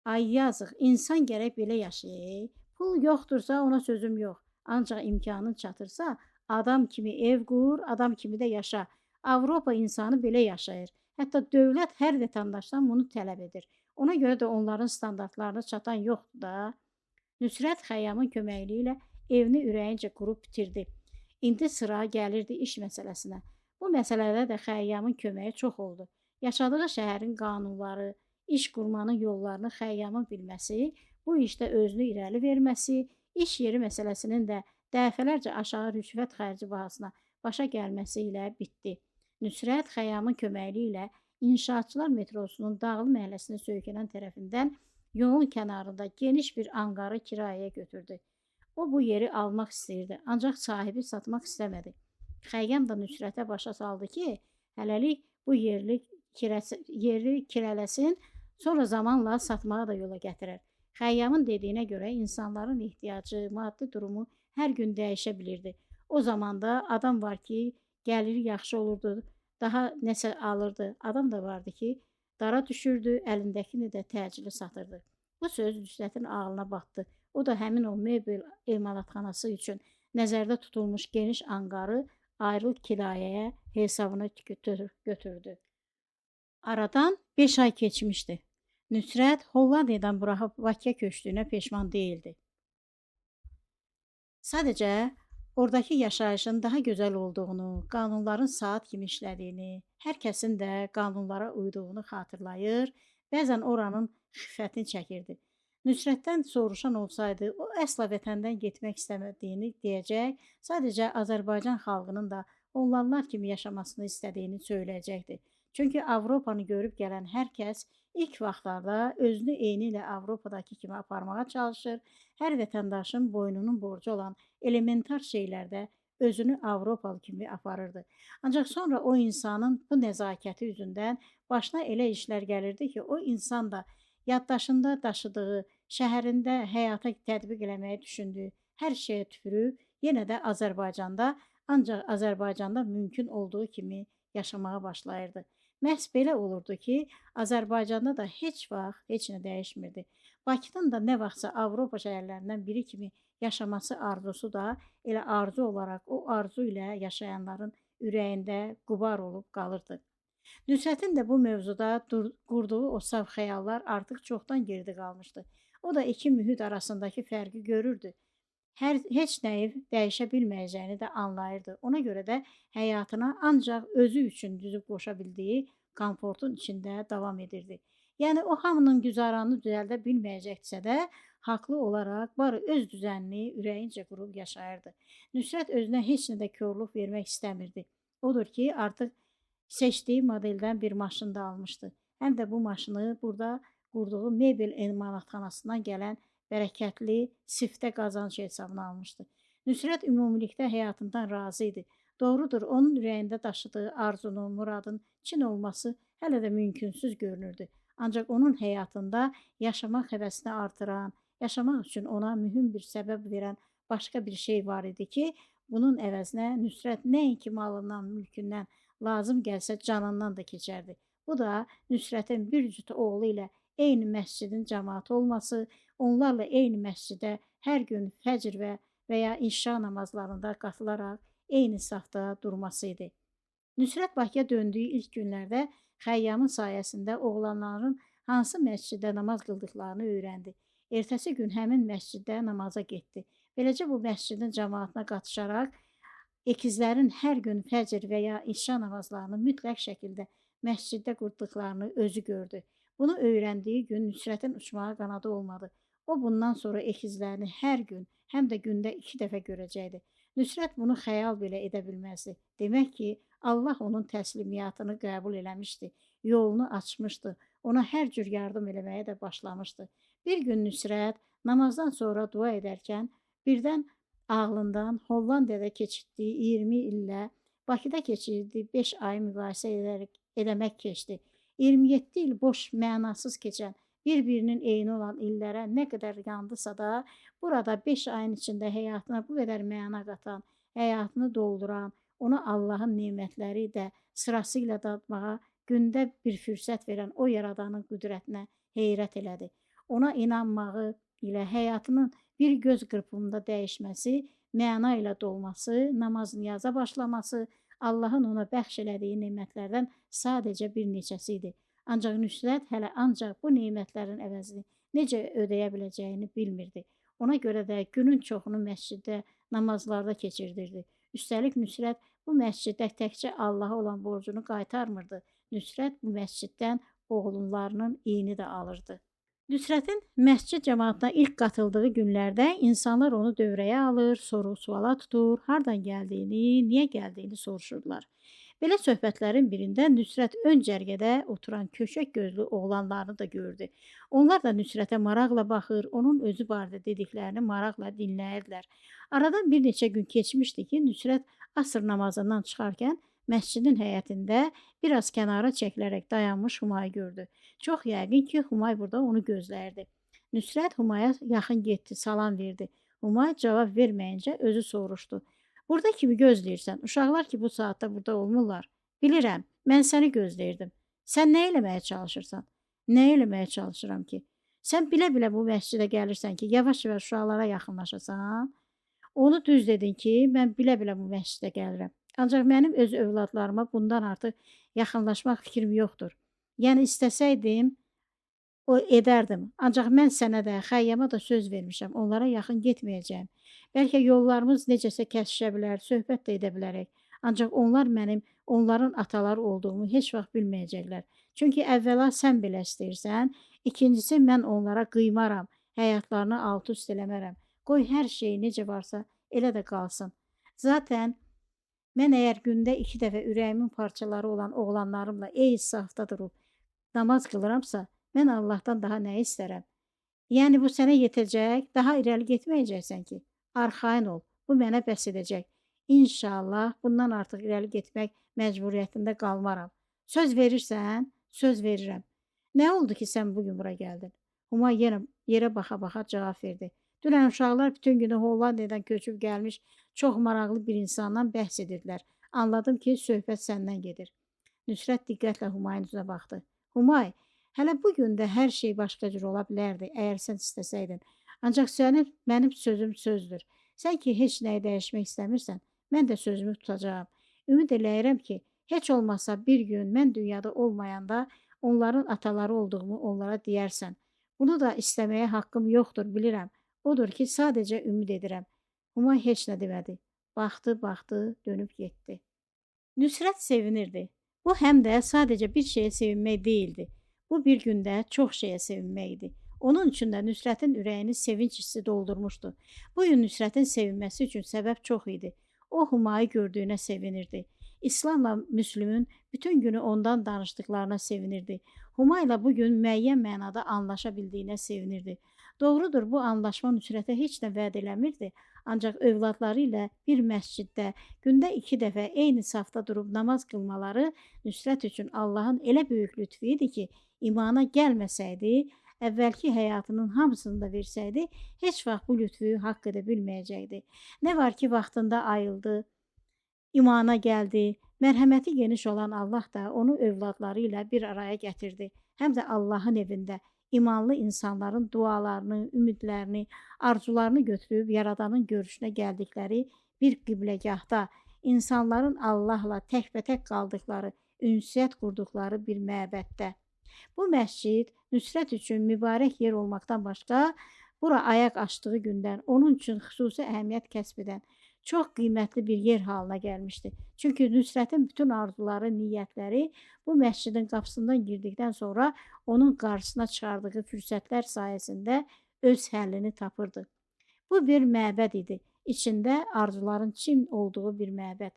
"Ay yazıq, insan gərək belə yaşayır. Pul yoxdursa ona sözüm yox. Ancaq imkanın çatırsa, adam kimi ev qur, adam kimi də yaşa. Avropa insanı belə yaşayır. Hətta dövlət hər vətəndaşdan bunu tələb edir. Ona görə də onların standartlarına çatan yoxdur da." Nüsrət Xəyyamın köməkliyi ilə evini ürəyincə qurub bitirdi. İndi sıra gəlirdi iş məsələsinə. Bu məsələdə də Xəyyamın köməyi çox oldu. Yaşadığı şəhərin qanunları, iş qurmanın yollarını Xəyyamın bilməsi, bu işdə özünü irəli verməsi, iş yeri məsələsinin də dəfələrcə aşağı rüşvət xərci bahasına başa gəlməsi ilə bitdi. Nüsrət Xəyyamın köməkliyi ilə İnşaatçılar metrosunun Dağlı məhəlləsinə söykənən tərəfindən yolun kənarında geniş bir anqarı kirayəyə götürdü. O bu yeri almaq istəyirdi, ancaq sahibi satmaq istəmədi. Xəyyam da Nüsrətə başa saldı ki, hələlik bu yeri kirələsin, sonra zamanla satmağa da yola gətirər. Xəyyamın dediyinə görə insanların ehtiyacı, maddi durumu hər gün dəyişə bilirdi. O zamanda adam var ki, gəliri yaxşı olurdu, daha nəsə alırdı. Adam da vardı ki, dara düşürdü, əlindəkini də təcili satırdı. Bu söz Nüsrətin ağlına batdı. O da həmin o mebel emalatxanası üçün nəzərdə tutulmuş geniş anqarı ayrı kirayəyə hesabına götürdü. Aradan 5 ay keçmişdi. Nüsrət Hollandiyadan buraxıb Bakıya köçdüyünə peşman değildi. Sadəcə oradakı yaşayışın daha gözəl olduğunu, qanunların saat kimi işlədiyini, hər kəsin də qanunlara uyduğunu xatırlayır, bəzən oranın xiffətini çəkirdi. Nüsrətdən soruşan olsaydı, o əsla vətəndən getmək istəmədiyini deyəcək, sadəcə Azərbaycan xalqının da onlarlar kimi yaşamasını istədiyini söyləyəcəkdi. Çünki Avropanı görüb gələn hər kəs ilk vaxtlarda özünü eyni ilə Avropadakı kimi aparmağa çalışır, hər vətəndaşın boynunun borcu olan elementar şeylərdə özünü Avropalı kimi aparırdı. Ancaq sonra o insanın bu nəzakəti üzündən başına elə işlər gəlirdi ki, o insan da yaddaşında daşıdığı, şəhərində həyata tətbiq eləməyi düşündüyü hər şeyə tüpürüb, yenə də Azərbaycanda, ancaq Azərbaycanda mümkün olduğu kimi yaşamağa başlayırdı. Məhz belə olurdu ki, Azərbaycanda da heç vaxt heç nə dəyişmirdi. Bakının da nə vaxtsa Avropa şəhərlərindən biri kimi yaşaması arzusu da elə arzu olaraq o arzu ilə yaşayanların ürəyində qubar olub qalırdı. Nüsrətin də bu mövzuda qurduğu o saf xəyallar artıq çoxdan geridə qalmışdı. O da iki mühit arasındakı fərqi görürdü. Heç nəyi dəyişə bilməyəcəyini də anlayırdı. Ona görə də həyatına ancaq özü üçün düzüb qoşa bildiyi komfortun içində davam edirdi. Yəni o hamının güzaranını düzəldə bilməyəcəksə də, haqlı olaraq barı öz düzənini ürəyincə qurub yaşayırdı. Nüsrət özünə heç nədə korluq vermək istəmirdi. Odur ki, artıq seçdiyi modeldən bir maşın da almışdı. Həm də bu maşını burada qurduğu mebel emalatxanasından gələn bərəkətli siftə qazanc hesabına almışdı. Nüsrət ümumilikdə həyatından razı idi. Doğrudur, onun ürəyində daşıdığı arzunun, muradın Çin olması hələ də mümkünsüz görünürdü. Ancaq onun həyatında yaşamaq həvəsini artıran, yaşamaq üçün ona mühüm bir səbəb verən başqa bir şey var idi ki, bunun əvəzinə Nüsrət nəinki malından, mülkündən lazım gəlsə canından da keçərdi. Bu da Nüsrətin bir cüt oğlu ilə eyni məscidin cəmaatı olması, onlarla eyni məscidə hər gün fəcr və ya inşa namazlarında qatılaraq eyni safda durması idi. Nüsrət Bakıya döndüyü ilk günlərdə Xəyyamın sayəsində oğlanların hansı məsciddə namaz qıldıqlarını öyrəndi. Ertəsi gün həmin məsciddə namaza getdi. Beləcə bu məscidin cəmaatına qatışaraq ekizlərin hər gün fəcr və ya inşa namazlarını mütləq şəkildə məsciddə qurduqlarını özü gördü. Bunu öyrəndiyi gün Nüsrətin uçmağa qanadı olmadı. O bundan sonra ekizlərini hər gün, həm də gündə 2 dəfə görəcəkdi. Nüsrət bunu xəyal belə edə bilməzdi. Demək ki, Allah onun təslimiyyatını qəbul eləmişdi, yolunu açmışdı, ona hər cür yardım eləməyə də başlamışdı. Bir gün Nüsrət namazdan sonra dua edərkən birdən ağlından Hollandiyada keçirdiyi 20 illə Bakıda keçirdiyi 5 ay mübahisə eləmək keçdi. 27 il boş, mənasız keçən, bir-birinin eyni olan illərə nə qədər yandısa da, burada 5 ayın içində həyatına bu qədər məna qatan, həyatını dolduran, ona Allahın nemətləri də sırasıyla dadmağa gündə bir fürsət verən o yaradanın qüdrətinə heyrət elədi. Ona inanmağı ilə həyatının bir göz qırpımında dəyişməsi, məna ilə dolması, namaz niyaza başlaması Allahın ona bəxş elədiyi nemətlərdən sadəcə bir neçəsi idi. Ancaq Nüsrət hələ ancaq bu nemətlərin əvəzini necə ödəyə biləcəyini bilmirdi. Ona görə də günün çoxunu məsciddə, namazlarda keçirdirdi. Üstəlik Nüsrət bu məsciddə təkcə Allaha olan borcunu qaytarmırdı. Nüsrət bu məsciddən oğlunlarının iyini də alırdı. Nüsrətin məscid cəmaatına ilk qatıldığı günlərdə insanlar onu dövrəyə alır, soru-suala tutur, hardan gəldiyini, niyə gəldiyini soruşurdular. Belə söhbətlərin birində Nüsrət ön cərgədə oturan köşək gözlü oğlanlarını da gördü. Onlar da Nüsrətə maraqla baxır, onun özü barədə dediklərini maraqla dinləyirdilər. Aradan bir neçə gün keçmişdi ki, Nüsrət asr namazından çıxarkən məscidin həyətində biraz kənara çəkilərək dayanmış Humayı gördü. Çox yəqin ki, Humay burada onu gözləyirdi. Nüsrət Humaya yaxın getdi, salam verdi. Humay cavab verməyincə özü soruşdu. Burada kimi gözləyirsən? Uşaqlar ki, bu saatda burada olmurlar. Bilirəm, mən səni gözləyirdim. Sən nə eləməyə çalışırsan? Nə eləməyə çalışıram ki? Sən bilə-bilə bu məscidə gəlirsən ki, yavaş-yavaş uşaqlara yaxınlaşasan. Onu düz dedin ki, mən bilə-bilə bu məscidə gəlirəm. Ancaq mənim öz övladlarıma bundan artıq yaxınlaşmaq fikrim yoxdur. Yəni istəsəydim, o edərdim. Ancaq mən sənə də, Xəyyama da söz vermişəm. Onlara yaxın getməyəcəyim. Bəlkə yollarımız necəsə kəsişə bilər, söhbət də edə bilərək. Ancaq onlar mənim, onların ataları olduğumu heç vaxt bilməyəcəklər. Çünki əvvəla sən belə istəyirsən, ikincisi mən onlara qıymaram, həyatlarını alt-üst eləmərəm. Qoy hər şey necə varsa elə də qalsın. Zaten mən əgər gündə 2 dəfə ürəyimin parçaları olan oğlanlarımla ey safda durub namaz qılıramsa, mən Allahdan daha nə istərəm? Yəni bu sənə yetəcək, daha irəli getməyəcəksən ki. Arxain ol, bu mənə bəs edəcək. İnşallah bundan artıq irəli getmək məcburiyyətində qalmaram. Söz verirsən? Söz verirəm. Nə oldu ki, sən bugün bura gəldin? Humay yenə yerə baxa-baxa cavab verdi. Dünən uşaqlar bütün günü Hollandiyadan köçüb gəlmiş çox maraqlı bir insandan bəhs edirdilər. Anladım ki, söhbət səndən gedir. Nüsrət diqqətlə Humayın üzünə baxdı. Humay, hələ bugün də hər şey başqa cür ola bilərdi, əgər sən istəsəydin. Ancaq mənim sözüm sözdür. Sən ki, heç nəyi dəyişmək istəmirsən, mən də sözümü tutacağam. Ümid eləyirəm ki, heç olmasa bir gün mən dünyada olmayanda onların ataları olduğumu onlara deyərsən. Bunu da istəməyə haqqım yoxdur, bilirəm. Odur ki, sadəcə ümid edirəm. Humay heç nə demədi. Baxdı, dönüb getdi. Nüsrət sevinirdi. Bu həm də sadəcə bir şeyə sevinmək deyildi. Bu bir gündə çox şeyə sevinmək idi. Onun üçün də Nüsrətin ürəyini sevinç hissi doldurmuşdu. Bu gün Nüsrətin sevinməsi üçün səbəb çox idi. O Humayı gördüyünə sevinirdi. İslamla Müslümün bütün günü ondan danışdıqlarına sevinirdi. Humayla bugün müəyyən mənada anlaşa bildiyinə sevinirdi. Doğrudur, bu anlaşma Nüsrətə heç nə vəd eləmirdi. Ancaq övladları ilə bir məsciddə gündə 2 dəfə eyni safda durub namaz qılmaları Nüsrət üçün Allahın elə böyük lütfu idi ki, imana gəlməsəydi, əvvəlki həyatının hamısını da versəydi, heç vaxt bu lütfüyü haqq edə bilməyəcəkdi. Nə var ki, vaxtında ayıldı, imana gəldi, mərhəməti geniş olan Allah da onu övladları ilə bir araya gətirdi. Həm də Allahın evində imanlı insanların dualarını, ümidlərini, arzularını götürüb Yaradanın görüşünə gəldikləri bir qibləgahda, insanların Allahla təkbətək qaldıqları, ünsiyyət qurduqları bir məbəddə. Bu məscid Nüsrət üçün mübarək yer olmaqdan başqa, bura ayaq açdığı gündən onun üçün xüsusi əhəmiyyət kəsb edən çox qiymətli bir yer halına gəlmişdi. Çünki Nüsrətin bütün arzuları, niyyətləri bu məscidin qapısından girdikdən sonra onun qarşısına çıxardığı fürsətlər sayəsində öz həllini tapırdı. Bu bir məbəd idi. İçində arzuların çin olduğu bir məbəd.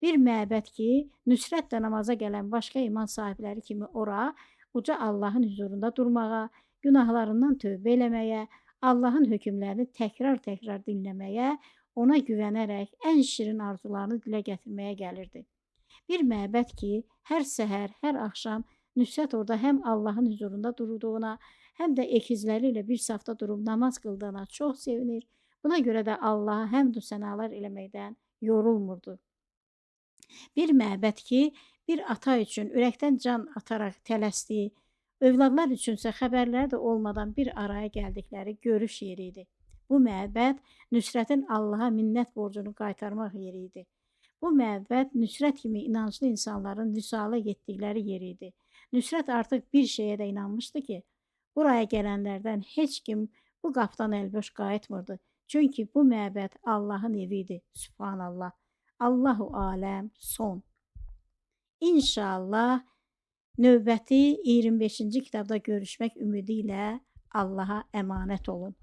Bir məbəd ki, Nüsrət də namaza gələn başqa iman sahibləri kimi ora, uca Allahın huzurunda durmağa, günahlarından tövbə eləməyə, Allahın hökmlərini təkrar-təkrar dinləməyə, ona güvənərək ən şirin arzularını dilə gətirməyə gəlirdi. Bir məbəd ki, hər səhər, hər axşam Nüsrət orada həm Allahın huzurunda durduğuna, həm də ekizləri ilə bir safda durub namaz qıldığına çox sevinir. Buna görə də Allaha həmd-ü sənalar eləməkdən yorulmurdu. Bir məbəd ki, bir ata üçün ürəkdən can ataraq tələsdiyi, övladlar üçünsə xəbərləri də olmadan bir araya gəldikləri görüş yeri idi. Bu məbəd Nüsrətin Allaha minnət borcunu qaytarmaq yeri idi. Bu məbəd Nüsrət kimi inanclı insanların vüsala getdikləri yer idi. Nüsrət artıq bir şeyə də inanmışdı ki, buraya gələnlərdən heç kim bu qapıdan əlboş qayıtmırdı. Çünki bu məbəd Allahın evi idi. Subhanallah. Allahu aləm son. İnşallah növbəti 25-ci kitabda görüşmək ümidi ilə Allaha əmanət olun.